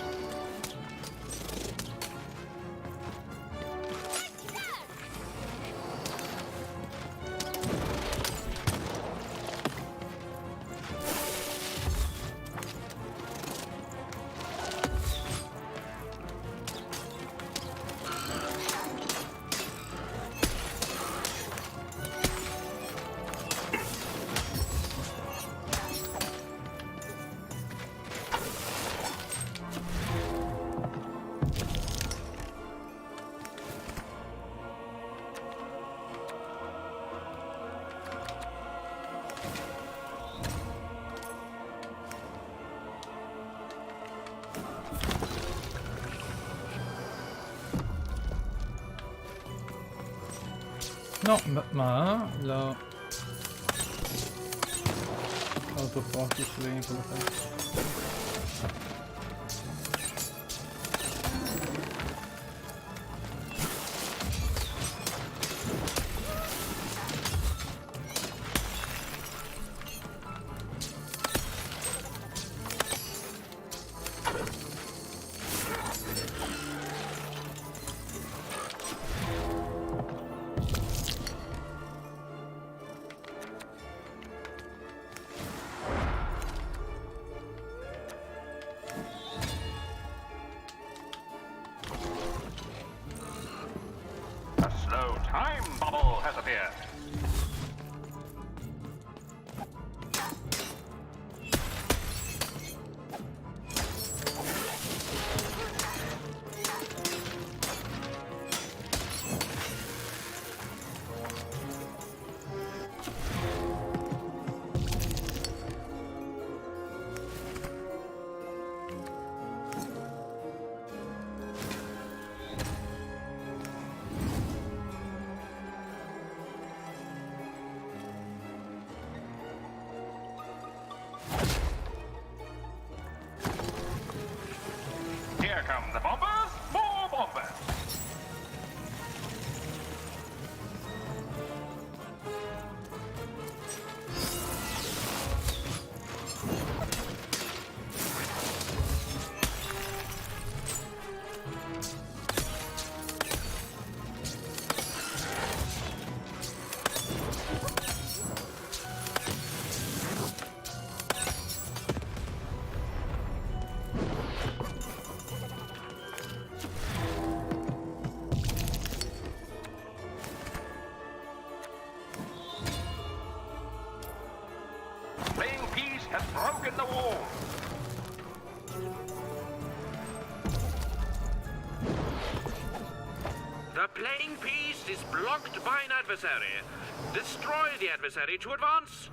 No, ma la autofocus lì quello che... A slow time bubble has appeared. Here come the bombers, more bombers. Playing peace has broken the wall. The playing piece is blocked by an adversary. Destroy the adversary to advance.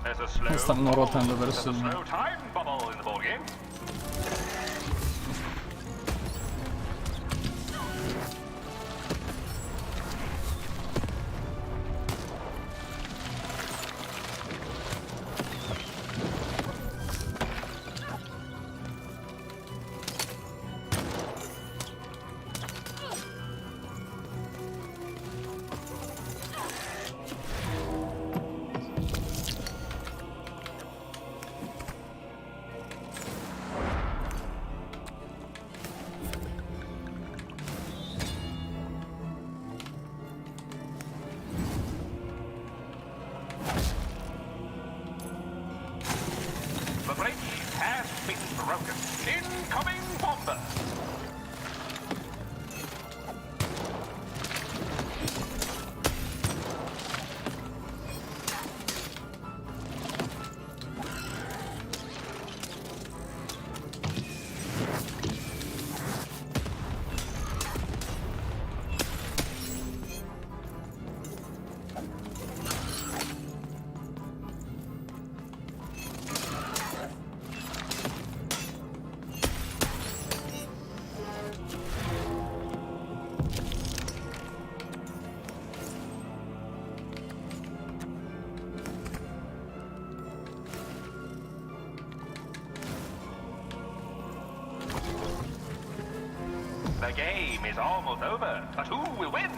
There's a slow Stanno ruotando bubble. verso There's il a slow time bubble in the ball game. The bridge has been broken. Incoming bomber. The game is almost over, but who will win?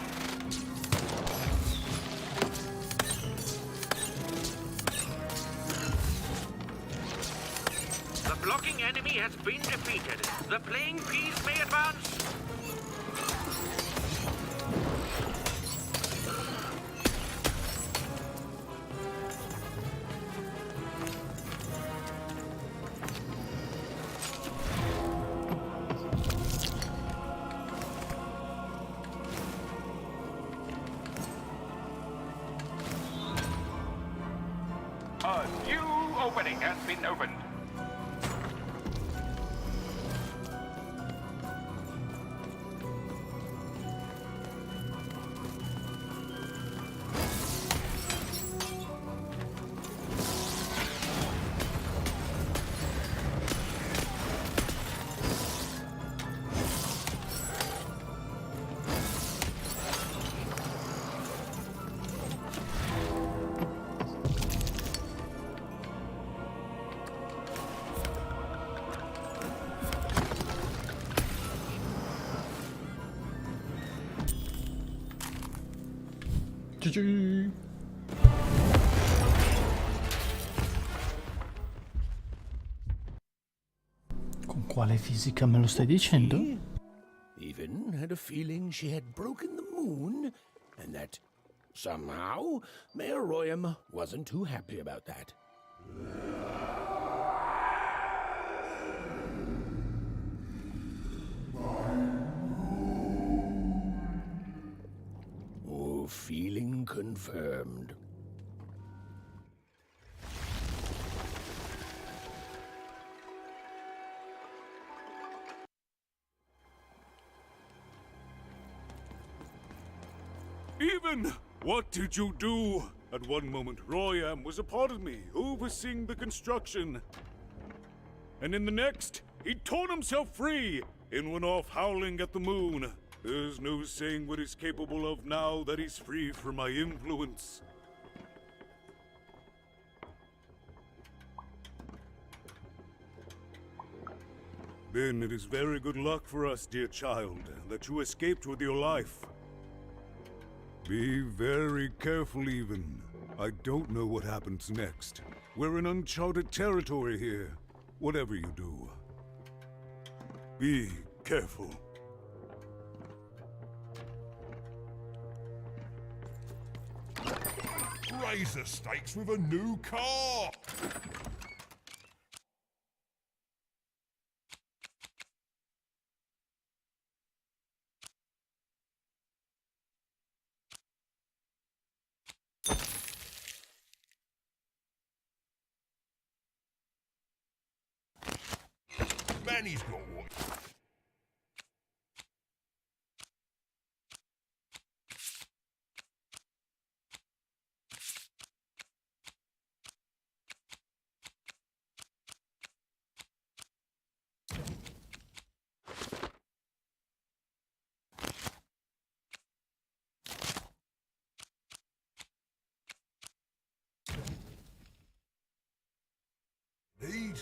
The blocking enemy has been defeated. The playing piece may advance. A new opening has been opened. GG. Con quale fisica me lo stai dicendo? Even had a feeling she had broken the moon, and that somehow Mayor Royam wasn't too happy about that. Oh, feeling confirmed. Even! What did you do? At one moment, Royam was a part of me, overseeing the construction. And in the next, he torn himself free and went off howling at the moon. There's no saying what he's capable of now that he's free from my influence. Then it is very good luck for us, dear child, that you escaped with your life. Be very careful, Even. I don't know what happens next. We're in uncharted territory here. Whatever you do, be careful. Raise the stakes with a new car! Manny's got one. Need?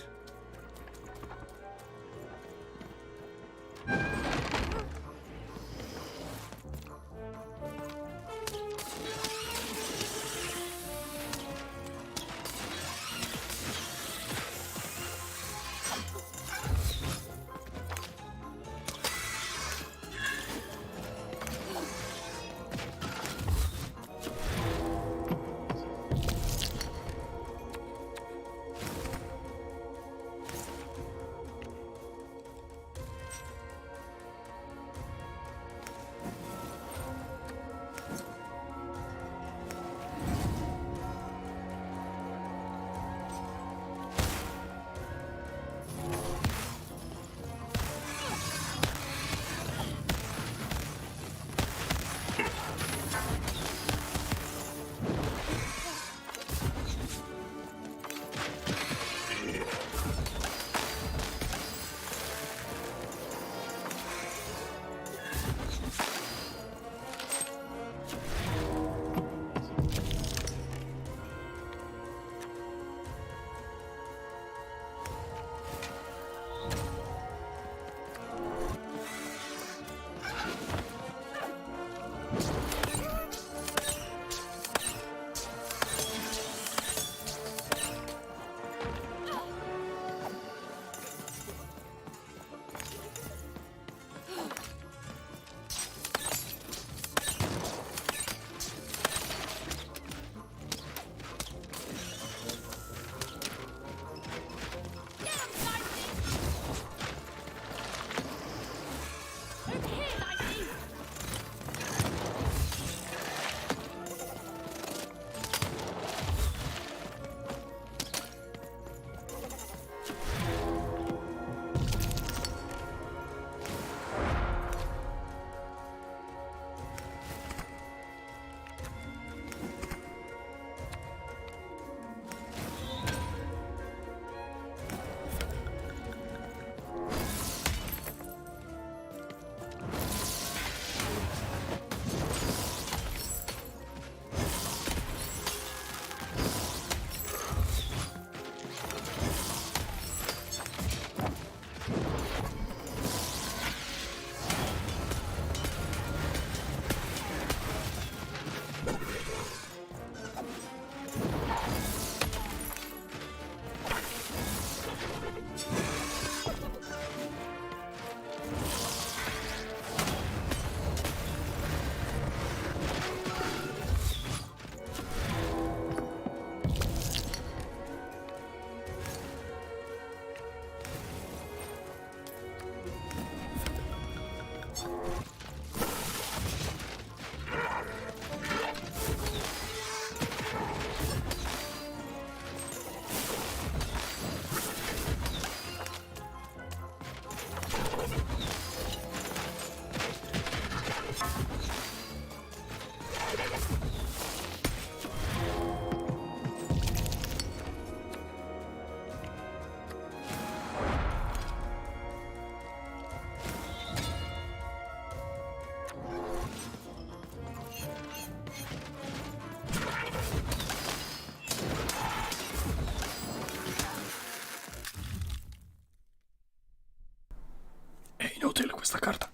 utile questa carta.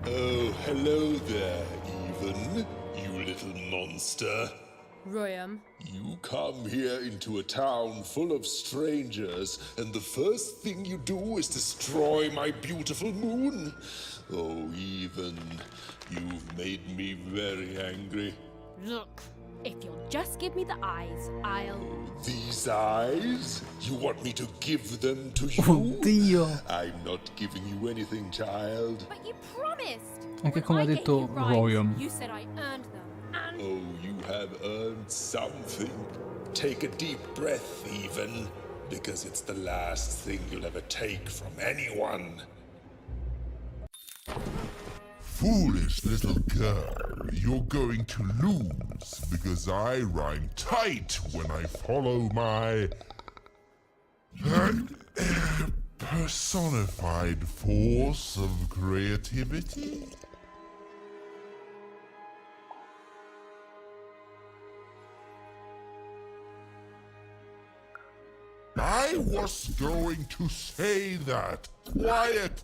Oh, hello there, Even, you little monster. Royam. You come here into a town full of strangers, and the first thing you do is destroy my beautiful moon? Oh, Even, you've made me very angry. Look, if you'll just give me the eyes, I'll... These eyes? You want me to give them to you? Oddio! I'm not giving you anything, child. But you promised! Anche come ha detto Royam. You said I earned them, and... Oh, you have earned something. Take a deep breath, Even, because it's the last thing you'll ever take from anyone. Foolish little girl, you're going to lose because I rhyme tight when I follow my personified force of creativity. I was going to say that. Quiet!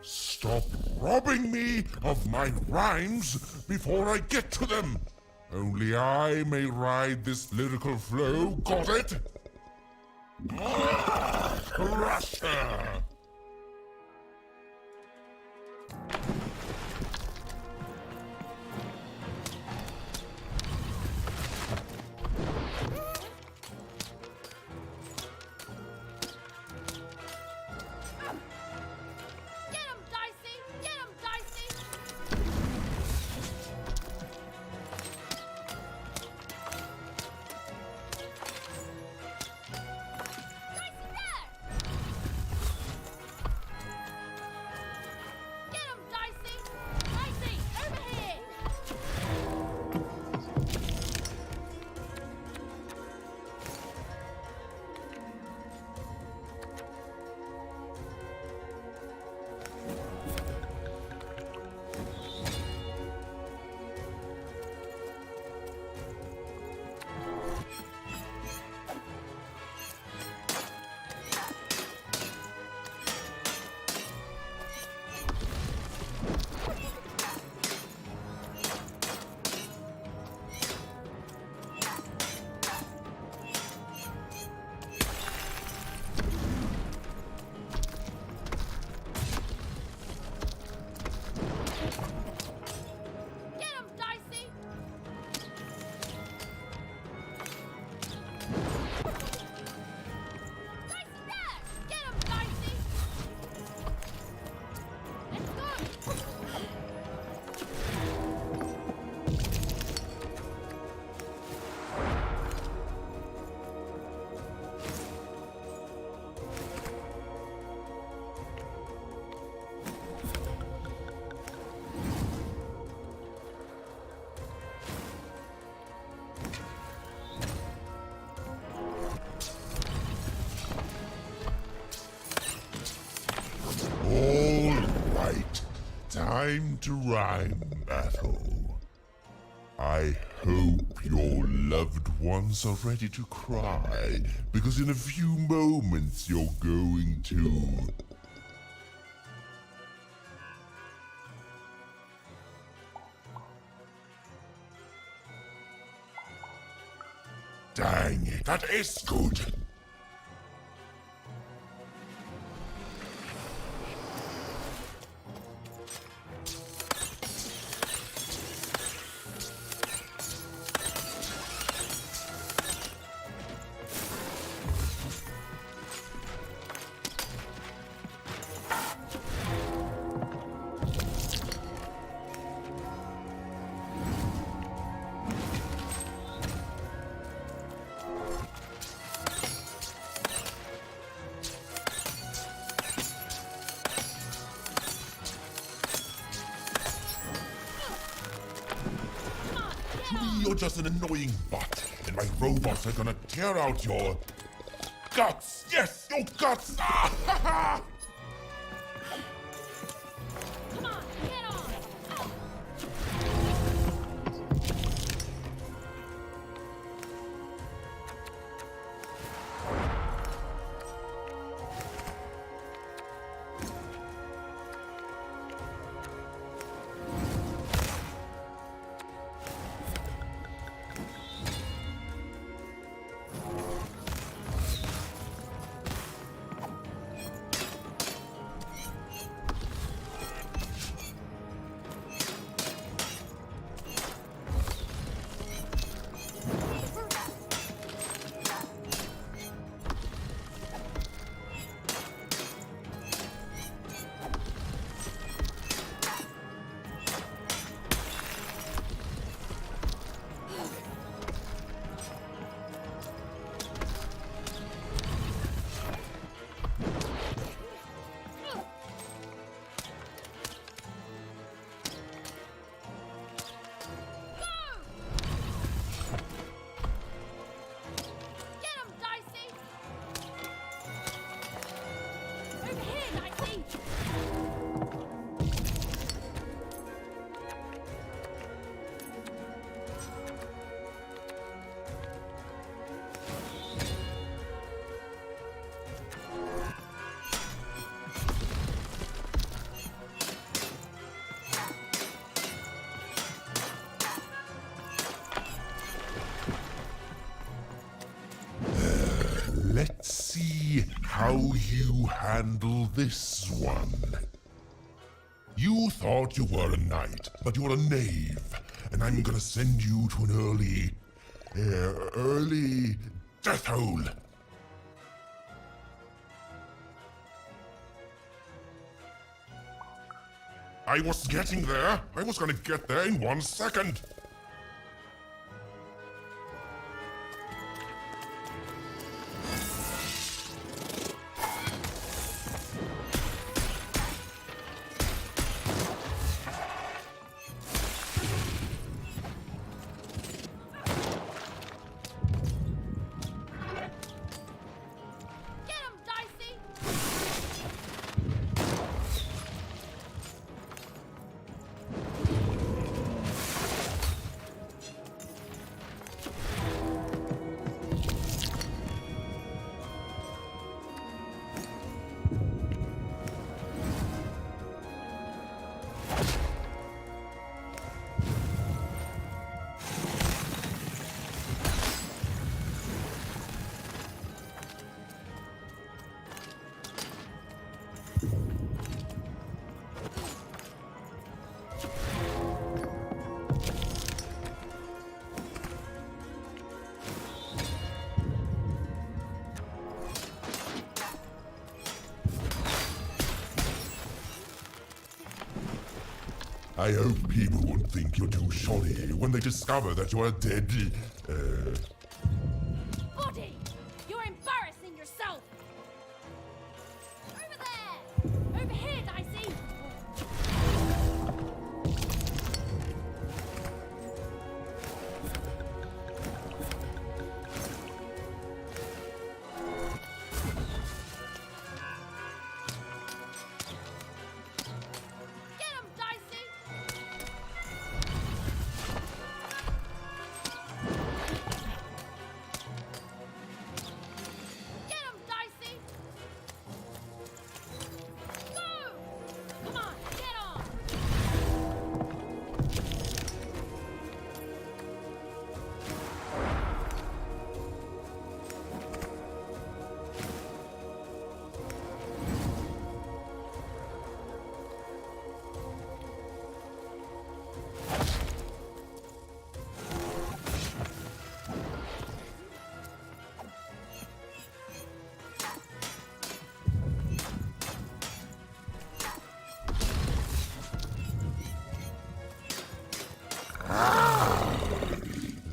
Stop robbing me of my rhymes before I get to them! Only I may ride this lyrical flow, got it? Crusher! Time to rhyme battle. I hope your loved ones are ready to cry, because in a few moments you're going to... Dang it, that is good! you're just an annoying butt, and my robots are gonna tear out your guts. Yes, your guts. Ah, ha, ha. Come on, get on! Let's see how you handle this one. You thought you were a knight, but you're a knave, and I'm gonna send you to an early death hole. I was getting there. I was gonna get there in 1 second. I hope people won't think you're too shoddy when they discover that you're a dead, Body! You're embarrassing yourself! Over there! Over here, Dicey!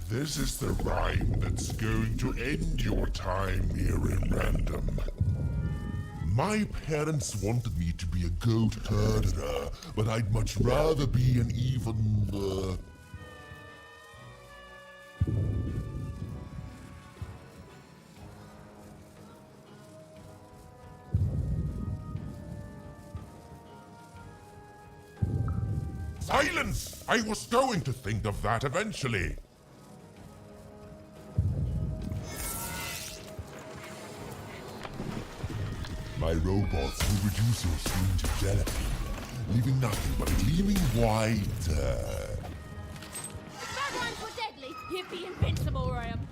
This is the rhyme that's going to end your time here in Random. My parents wanted me to be a goat herder, but I'd much rather be an even, Silence! I was going to think of that eventually. My robots will reduce your skin to gelatin, leaving nothing but a gleaming white. If bad rhymes were deadly, you'd be invincible, Graham.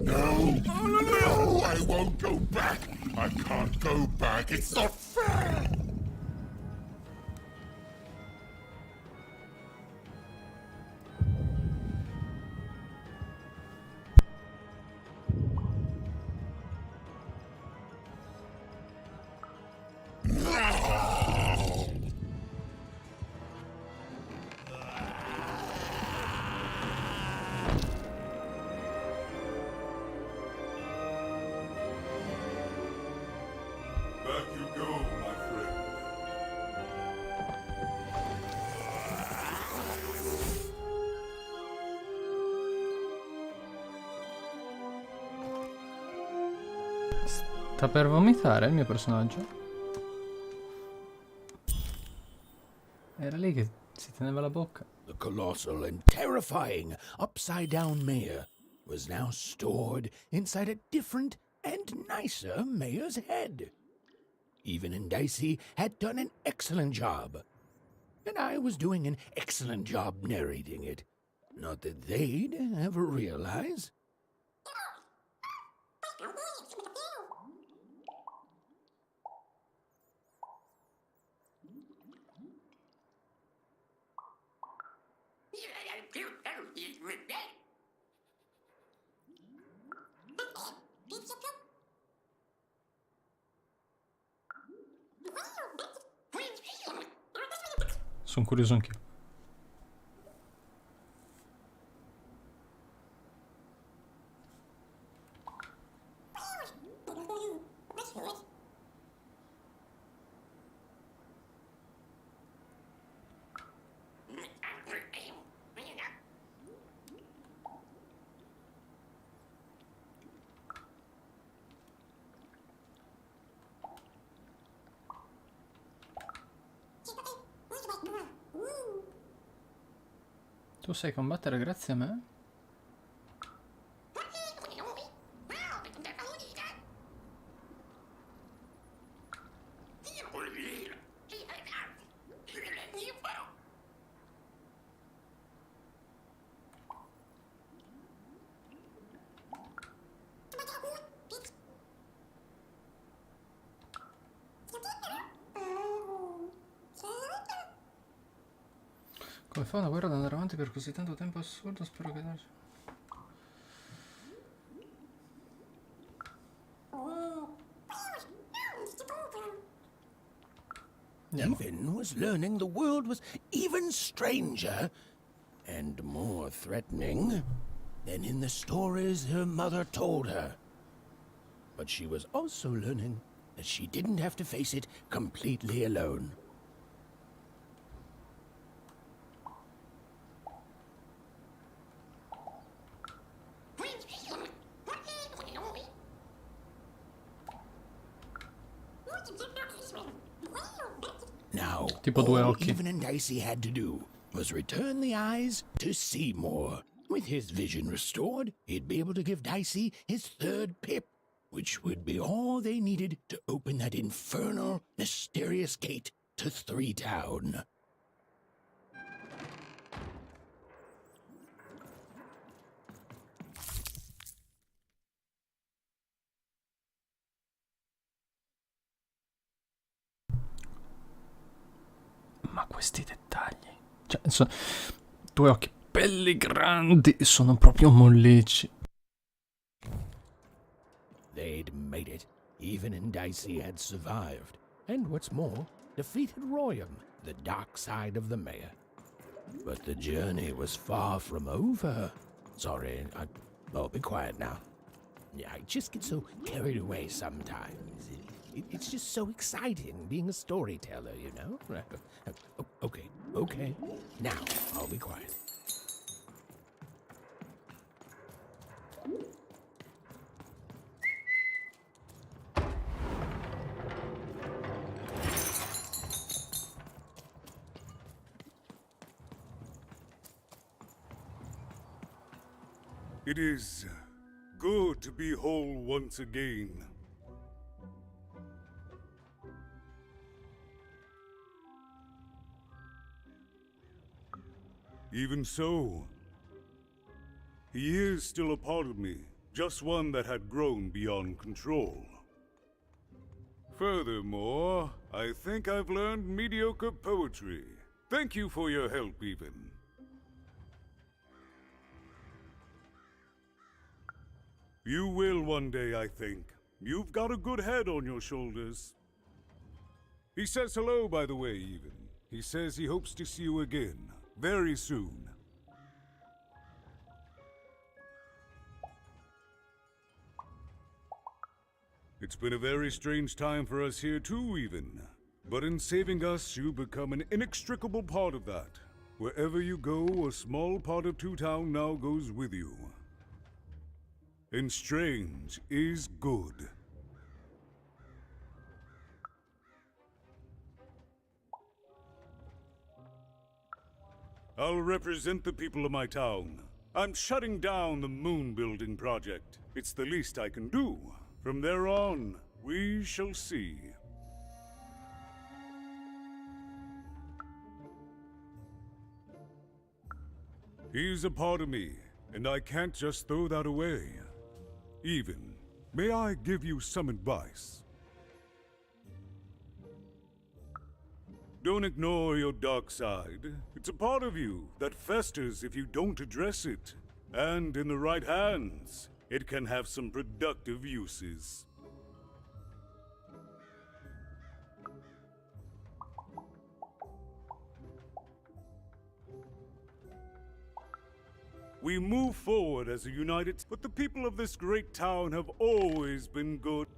No, I won't go back. I can't go back. It's not fair. Back you go, my friend. Sta per vomitare il mio personaggio? Era lì che si teneva la bocca. The colossal and terrifying upside-down mayor was now stored inside a different and nicer mayor's head. Even and Dicey had done an excellent job. And I was doing an excellent job narrating it. Not that they'd ever realize. Sono curioso anch'io. Tu sai combattere grazie a me? Come fa una guerra ad andare avanti per così tanto tempo assurdo? Spero che... Even was learning the world was even stranger and more threatening than in the stories her mother told her. But she was also learning that she didn't have to face it completely alone. Now, Tipo due all occhi. Even and Dicey had to do was return the eyes to Seymour. With his vision restored, he'd be able to give Dicey his third pip, which would be all they needed to open that infernal, mysterious gate to Three Town. Ma questi dettagli. Cioè, due occhi belli grandi, sono proprio mollicci. They'd made it. Even and Dicey had survived. And what's more, defeated Royam, the dark side of the mayor. But the journey was far from over. Sorry, oh, be quiet now. Yeah, I just get so carried away sometimes. It's just so exciting being a storyteller, you know? Okay. Now, I'll be quiet. It is good to be whole once again. Even so, he is still a part of me, just one that had grown beyond control. Furthermore, I think I've learned mediocre poetry. Thank you for your help, even. You will one day, I think. You've got a good head on your shoulders. He says hello, by the way, even. He says he hopes to see you again, very soon. It's been a very strange time for us here too, even. But in saving us, you become an inextricable part of that. Wherever you go, a small part of Two Town now goes with you. And strange is good. I'll represent the people of my town. I'm shutting down the moon building project. It's the least I can do. From there on, we shall see. He's a part of me, and I can't just throw that away. Even, may I give you some advice? Don't ignore your dark side. It's a part of you that festers if you don't address it. And in the right hands, it can have some productive uses. We move forward as a united, but the people of this great town have always been good.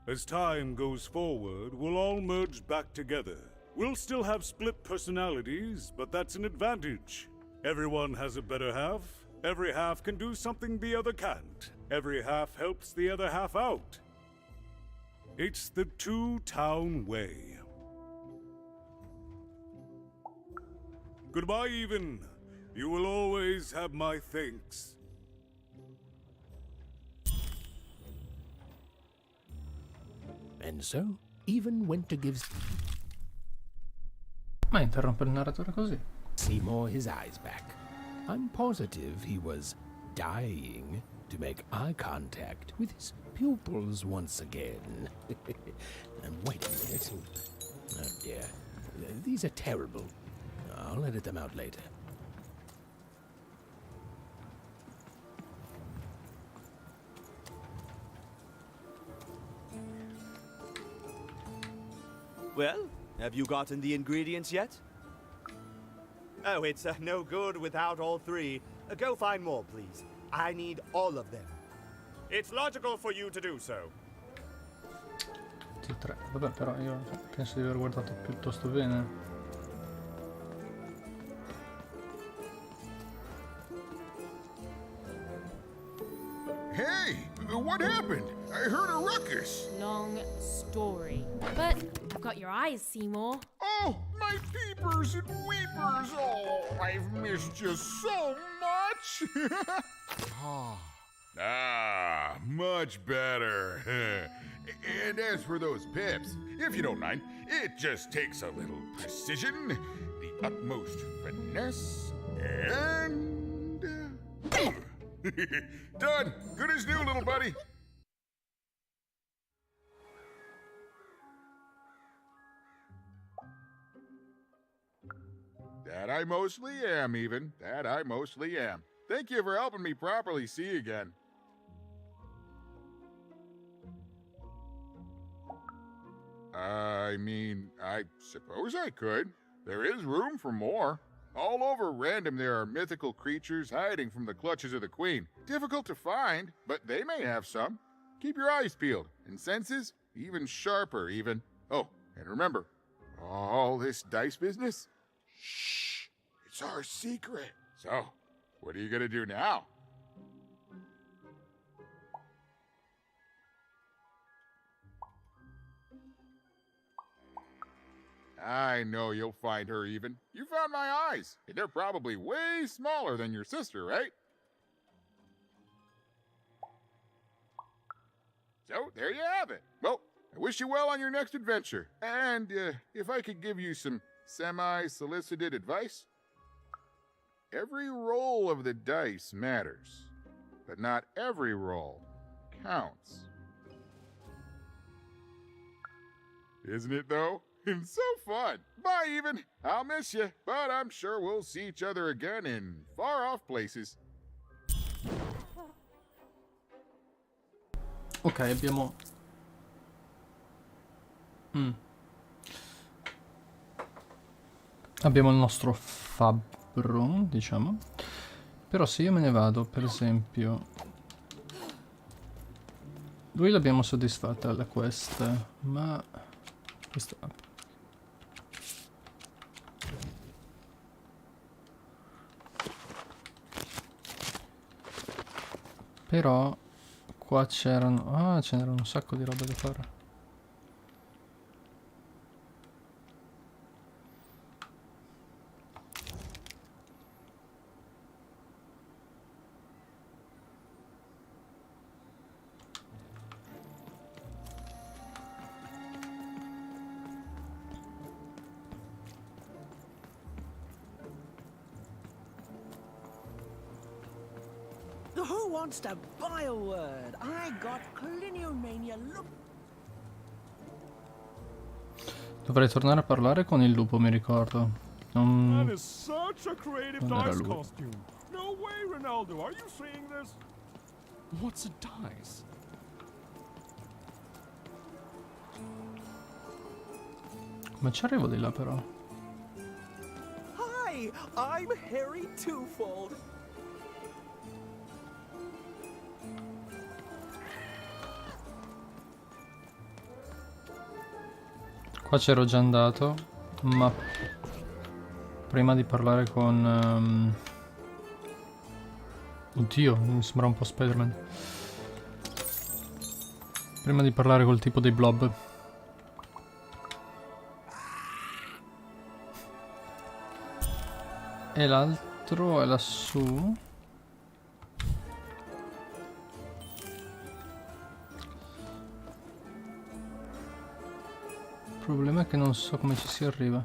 As time goes forward, we'll all merge back together. We'll still have split personalities, but that's an advantage. Everyone has a better half. Every half can do something the other can't. Every half helps the other half out. It's the Two Town way. Goodbye, even. You will always have my thanks. And so, even went to give Ma interrompe il narratore così. Seymour his eyes back. I'm positive he was dying to make eye contact with his pupils once again. Wait a minute. Oh dear. These are terrible. I'll edit them out later. Well, have you gotten the ingredients yet? Oh, it's no good without all three. Go find more, please. I need all of them. It's logical for you to do so. T3. Vabbè, però io penso di aver guardato piuttosto bene. Hey, what happened? I heard a ruckus. Long story. But I've got your eyes, Seymour. Oh, my peepers and weepers. Oh, I've missed you so much. Much better. And as for those pips, if you don't mind, it just takes a little precision, the utmost finesse, and... Done. Good as new, little buddy. That I mostly am, even. That I mostly am. Thank you for helping me properly see again. I mean, I suppose I could. There is room for more. All over Random there are mythical creatures hiding from the clutches of the Queen. Difficult to find, but they may have some. Keep your eyes peeled, and senses even sharper, even. Oh, and remember, all this dice business? Shh, it's our secret. So, what are you gonna do now? I know you'll find her even. You found my eyes, and they're probably way smaller than your sister, right? So, there you have it. Well, I wish you well on your next adventure. And if I could give you some semi-solicited advice, every roll of the dice matters, but not every roll counts. Isn't it, though? It's so fun. Bye, even. I'll miss you, but I'm sure we'll see each other again in far-off places. Ok, abbiamo... Abbiamo il nostro fabbro, diciamo. Però se io me ne vado, per esempio... Lui l'abbiamo soddisfatta la quest, ma... Questo... Però qua c'erano... Ah, ce n'erano un sacco di roba da fare. Who wants to buy a word? I got Cliniomania. Look. Dovrei tornare a parlare con il lupo, mi ricordo. That is such a creative Non era dice lui. costume. No way, Ronaldo. Are you seeing this? What's a dice? Come ci arrivo di là, però? Hi, I'm Harry Twofold. Qua c'ero già andato, ma prima di parlare con... Oddio, mi sembra un po' Spider-Man. Prima di parlare col tipo dei blob. E l'altro è lassù. Il problema è che non so come ci si arriva.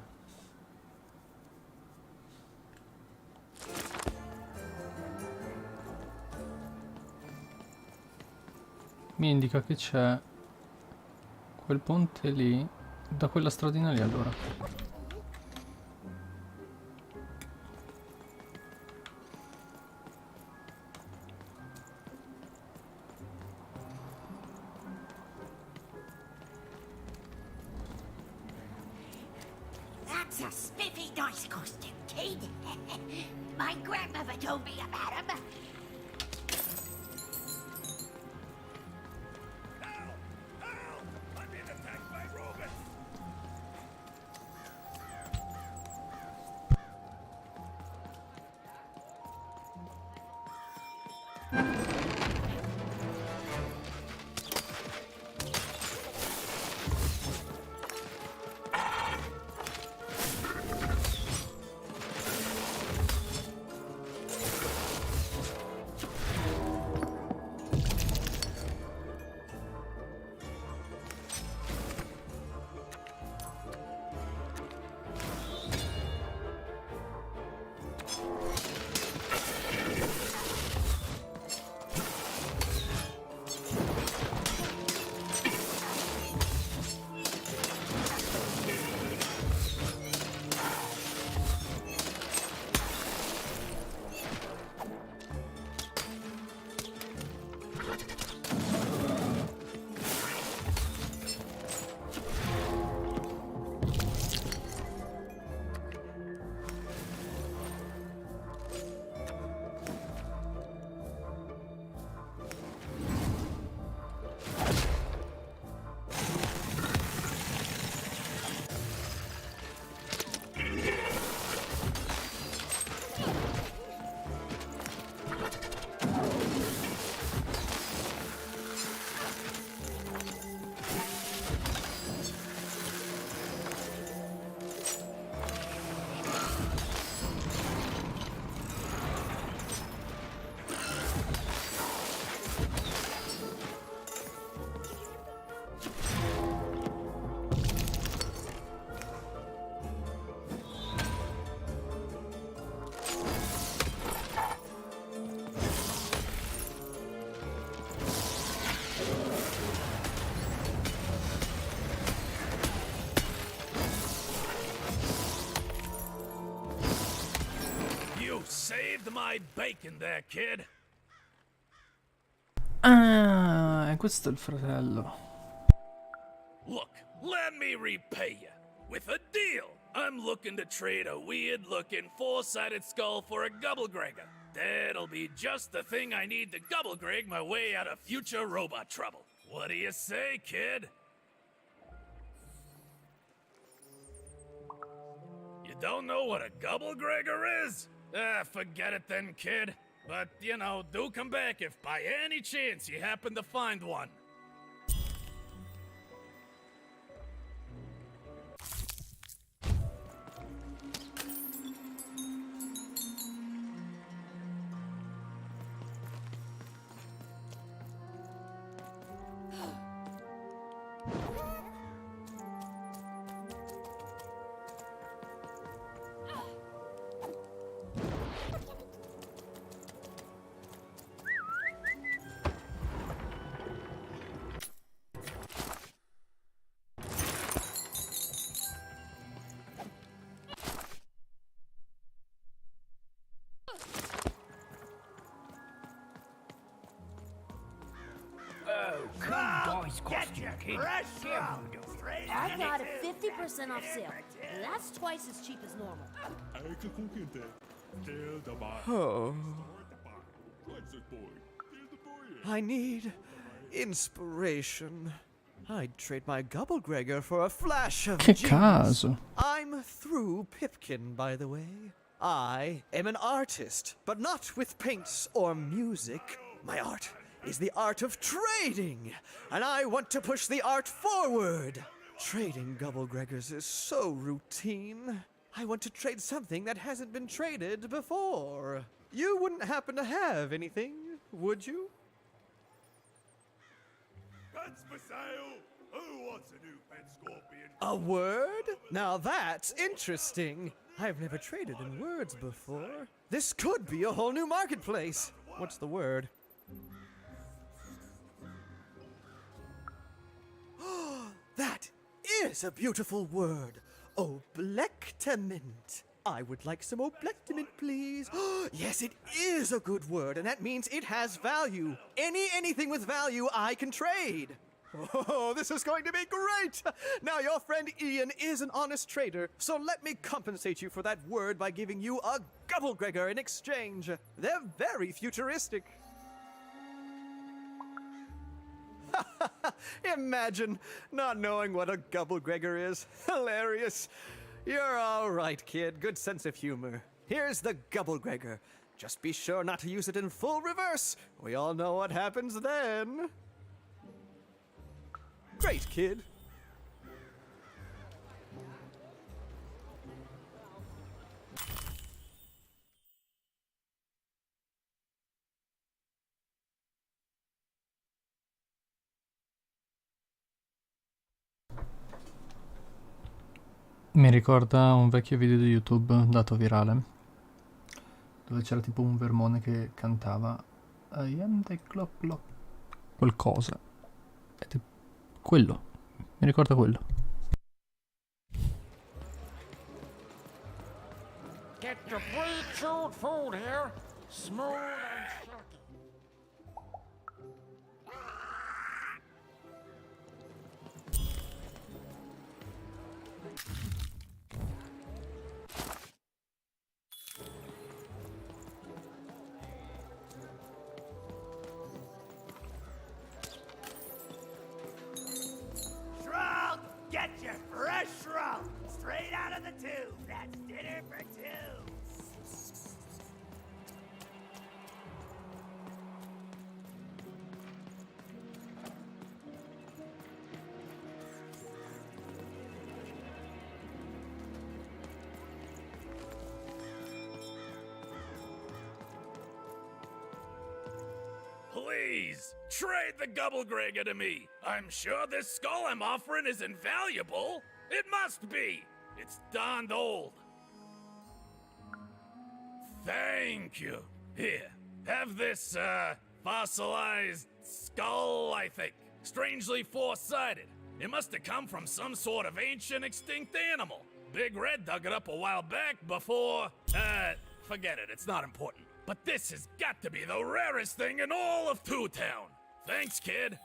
Mi indica che c'è quel ponte lì, da quella stradina lì allora. That's a spiffy nice costume, kid. My grandmother told me about him. I'm being attacked by robots! Saved my bacon there, kid. Ah, questo è il fratello. Look, let me repay you with a deal. I'm looking to trade a weird-looking four-sided skull for a Gubblegregger. That'll be just the thing I need to Gubblegreg my way out of future robot trouble. What do you say, kid? You don't know what a Gubblegregger is? Ah, forget it then, kid. But, you know, do come back if by any chance you happen to find one. I got a 50% off sale. That's twice as cheap as normal. Oh. I need inspiration. I'd trade my Gubblegregger for a flash of Che genius. caso. I'm through Pipkin, by the way. I am an artist, but not with paints or music. My art is the art of trading, and I want to push the art forward. Trading Gubblegreggers is so routine. I want to trade something that hasn't been traded before. You wouldn't happen to have anything, would you? Pets for sale! Who wants a new pet scorpion? A word? Now that's interesting. I've never traded in words before. This could be a whole new marketplace. What's the word? That is a beautiful word. Oblectament. I would like some oblectament, please. Yes, it is a good word, and that means it has value. Anything with value I can trade. Oh, this is going to be great! Now, your friend Ian is an honest trader, so let me compensate you for that word by giving you a Gubblegregor in exchange. They're very futuristic. Imagine not knowing what a Gubblegregor is. Hilarious. You're all right, kid. Good sense of humor. Here's the Gubblegregor. Just be sure not to use it in full reverse. We all know what happens then. Great, kid. Mi ricorda un vecchio video di YouTube dato virale, dove c'era tipo un vermone che cantava I am the clock clock qualcosa. Ed è quello, mi ricorda quello. Get your pre-chewed food here, smooth and silky. Shroud, get your fresh shroud straight out of the tube. That's dinner for two. Please, trade the Gubblegregor to me. I'm sure this skull I'm offering is invaluable. It must be. It's darned old. Thank you. Here, have this, fossilized skull, I think. Strangely four-sided. It must have come from some sort of ancient extinct animal. Big Red dug it up a while back before, forget it, it's not important. But this has got to be the rarest thing in all of Two Town. Thanks, kid.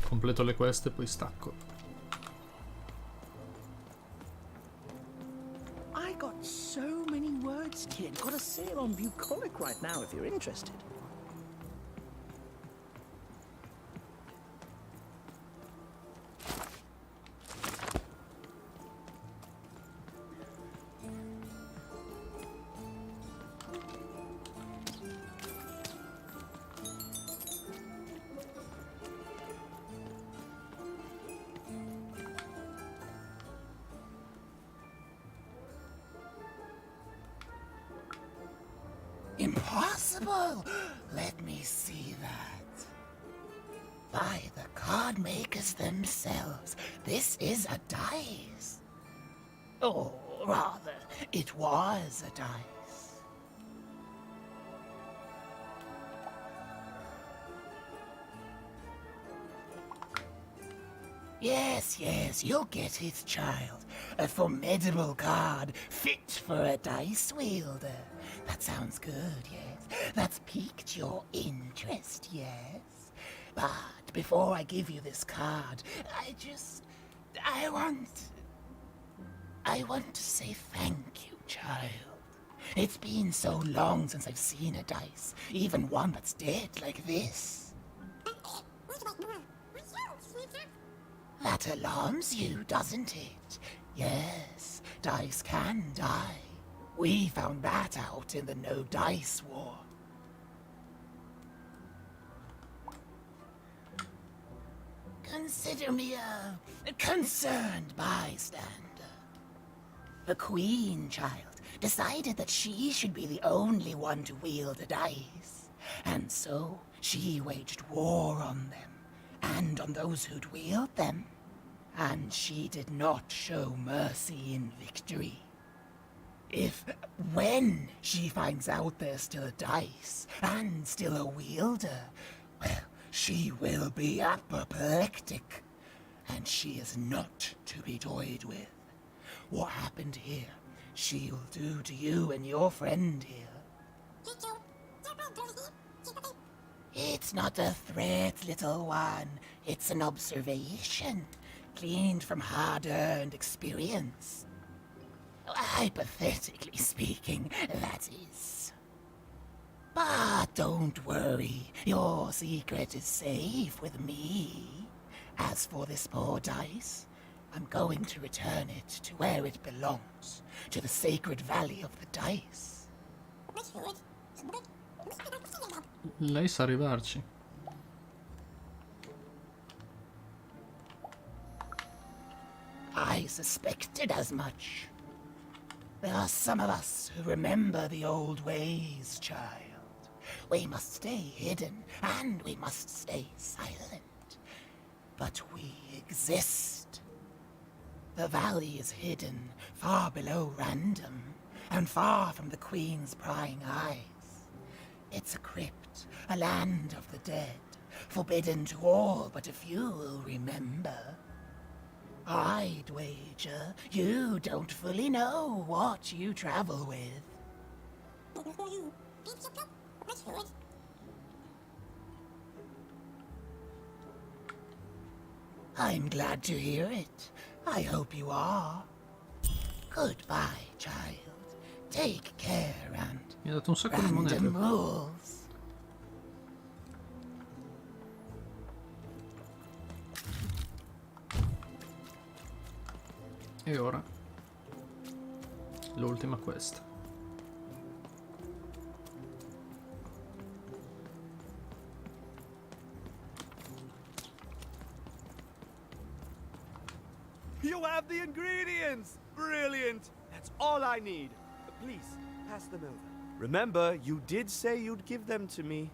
Completo le quest e poi stacco. I got so many words, kid. Got a sale on Bucolic right now if you're interested. Impossible! Let me see that. By the card makers themselves, this is a dice. Or rather, it was a dice. Yes, yes, you'll get it, child. A formidable card fit for a dice wielder. That sounds good, yes. That's piqued your interest, yes. But before I give you this card, I want to say thank you, child. It's been so long since I've seen a dice, even one that's dead like this. That alarms you, doesn't it? Yes, dice can die. We found that out in the No Dice War. Consider me a concerned bystander. The Queen, child, decided that she should be the only one to wield a dice. And so she waged war on them, and on those who'd wield them. and she did not show mercy in victory. When she finds out there's still a dice and still a wielder, well, she will be apoplectic, and she is not to be toyed with. What happened here, she'll do to you and your friend here. It's not a threat, little one. It's an observation, gleaned from hard-earned experience. Hypothetically speaking, that is. But don't worry, your secret is safe with me. As for this poor dice, I'm going to return it to where it belongs, to the sacred valley of the dice. Lei sa arrivarci. I suspected as much. There are some of us who remember the old ways, child. We must stay hidden, and we must stay silent. But we exist. The valley is hidden far below Random, and far from the Queen's prying eyes. It's a crypt, a land of the dead, forbidden to all but a few will remember. I'd wager you don't fully know what you travel with. I'm glad to hear it. I hope you are. Goodbye, child. Take care and Mi ha dato un sacco di monete. Random rules. E ora l'ultima quest. You have the ingredients! Brilliant! That's all I need. Please, pass them over. Remember, you did say you'd give them to me.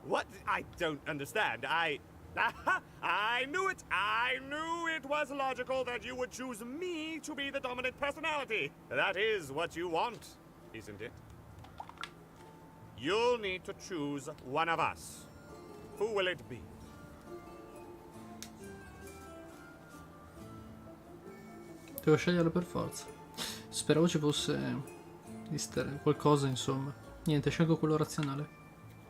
What? I don't understand. I knew it! I knew it was logical that you would choose me to be the dominant personality. That is what you want, isn't it? You'll need to choose one of us. Who will it be? Devo scegliere per forza. Speravo ci fosse qualcosa, insomma. Niente, scelgo quello razionale.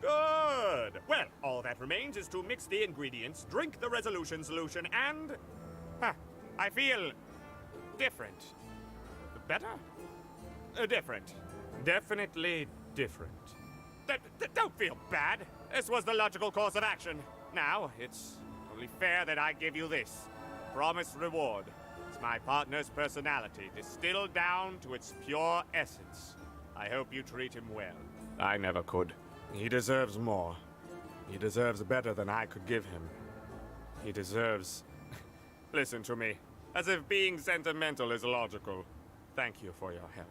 Good! Well, all that remains is to mix the ingredients, drink the resolution solution, and... I feel... different. Better? Different. Definitely different. Don't feel bad. This was the logical course of action. Now, it's only fair that I give you this. Promised reward. It's my partner's personality, distilled down to its pure essence. I hope you treat him well. I never could. He deserves more. He deserves better than I could give him. He deserves... Listen to me. As if being sentimental is logical. Thank you for your help.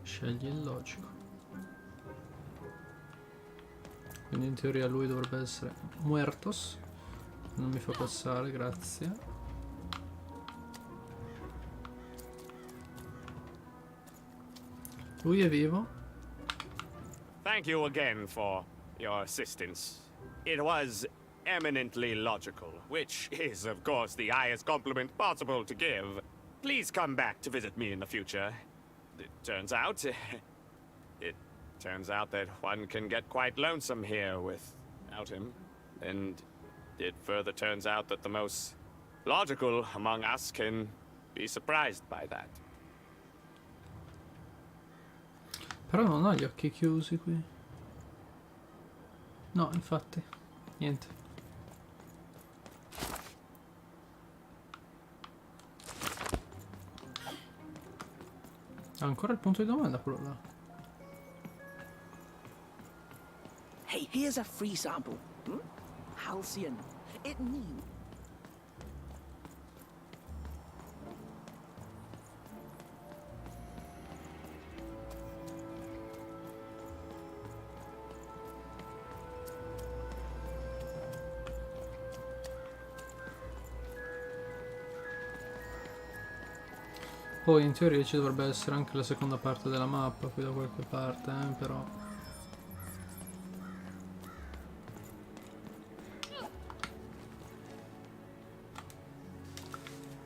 Scegli il logico. Quindi in teoria lui dovrebbe essere muertos. Non mi fa passare, grazie. Lui è vivo. Thank you again for your assistance. It was eminently logical, which is, of course, the highest compliment possible to give. Please come back to visit me in the future. It turns out that one can get quite lonesome here without him. And it further turns out that the most logical among us can be surprised by that. Però non ho gli occhi chiusi qui. No, infatti. Niente. Ha ancora il punto di domanda quello là. Hey, here's a free sample. Halcyon. it mean? Poi in teoria ci dovrebbe essere anche la seconda parte della mappa qui da qualche parte, però...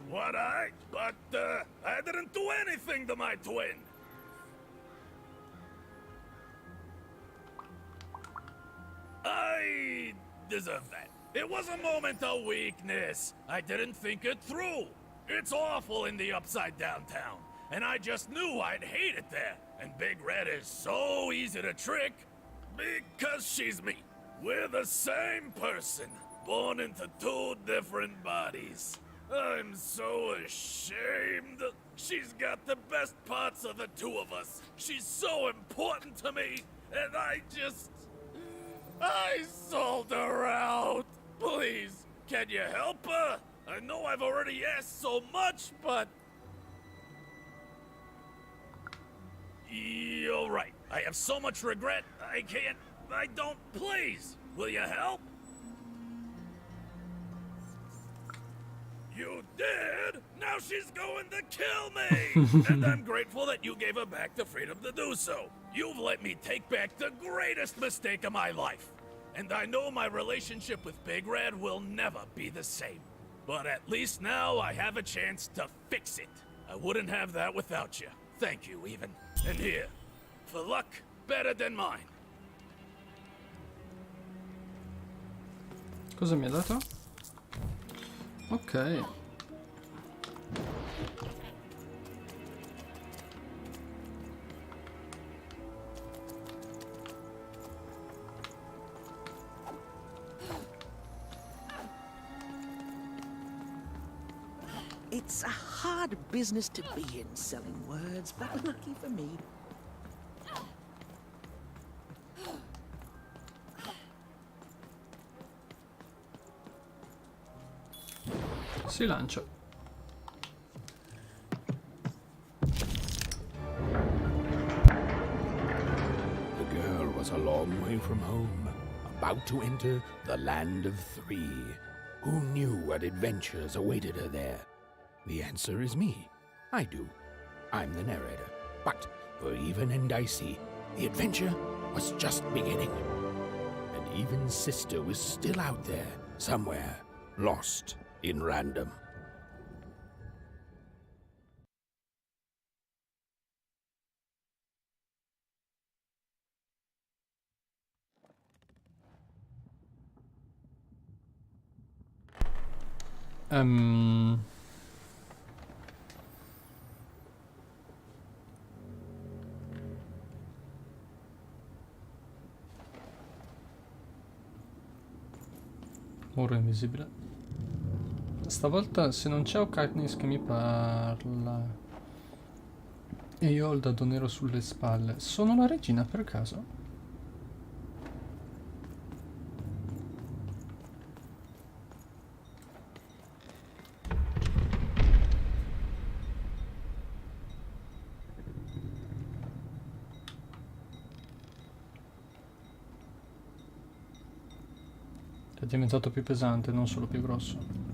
What But, I didn't do anything to my twin! I deserve that. It was a moment of weakness. I didn't think it through. It's awful in the Upside Down town, and I just knew I'd hate it there. And Big Red is so easy to trick, because she's me. We're the same person, born into two different bodies. I'm so ashamed. She's got the best parts of the two of us. She's so important to me, and I sold her out. Please, can you help her? I know I've already asked so much, but... You're right. I have so much regret, I don't... Please, will you help? You did? Now she's going to kill me! And I'm grateful that you gave her back the freedom to do so. You've let me take back the greatest mistake of my life. And I know my relationship with Big Red will never be the same. But at least now I have a chance to fix it. I wouldn't have that without you. Thank you, even. And here, for luck better than mine. Cosa mi ha dato? Ok. It's a hard business to be in, selling words, but lucky for me. Si lancia. The girl was a long way from home, about to enter the Land of Three. Who knew what adventures awaited her there? The answer is me. I do. I'm the narrator. But for Even and Dicey, the adventure was just beginning. And Even's sister was still out there, somewhere, lost in random. Muro invisibile. Stavolta se non c'è Katniss che mi parla e io ho il dado nero sulle spalle, sono la regina per caso? È diventato più pesante, non solo più grosso.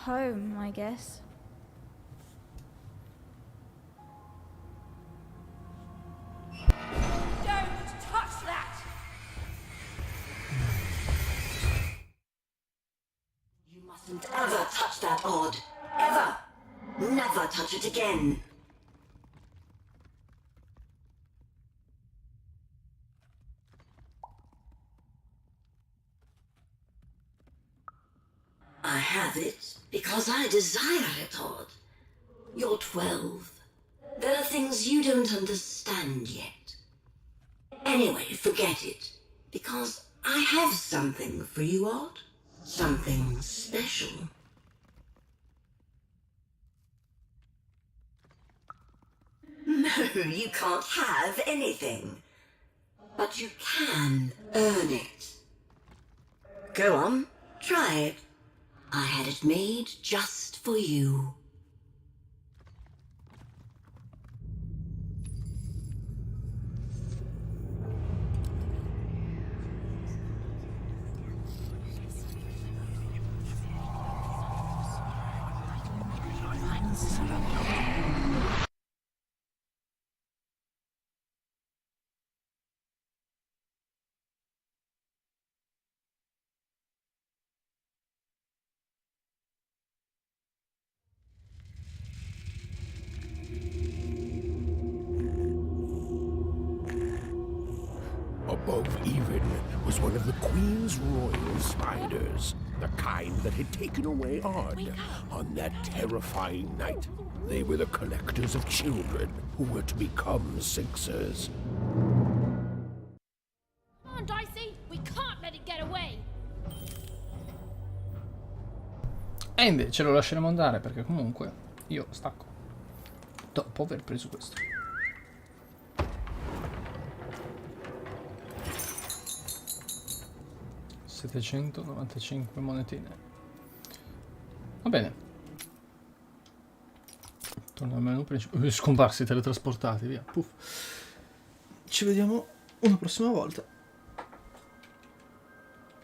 home, I guess. Don't touch that! You mustn't ever touch that odd. Ever! Never touch it again. I have it because I desire it, Odd. You're 12. There are things you don't understand yet. Anyway, forget it, because I have something for you, Odd. Something special. No, you can't have anything. But you can earn it. Go on, try it. I had it made just for you. Above even was one of the Queen's royal spiders, the kind that had taken away Odd on that terrifying night. They were the collectors of children who were to become Sixers. Come on, Dicey! We can't let it get away! E invece lo lasceremo andare perché comunque io stacco dopo aver preso questo. $795 monetine. Va bene. Torno al menu principale. Scomparsi, teletrasportati, via. Puff. Ci vediamo una prossima volta.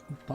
Bye.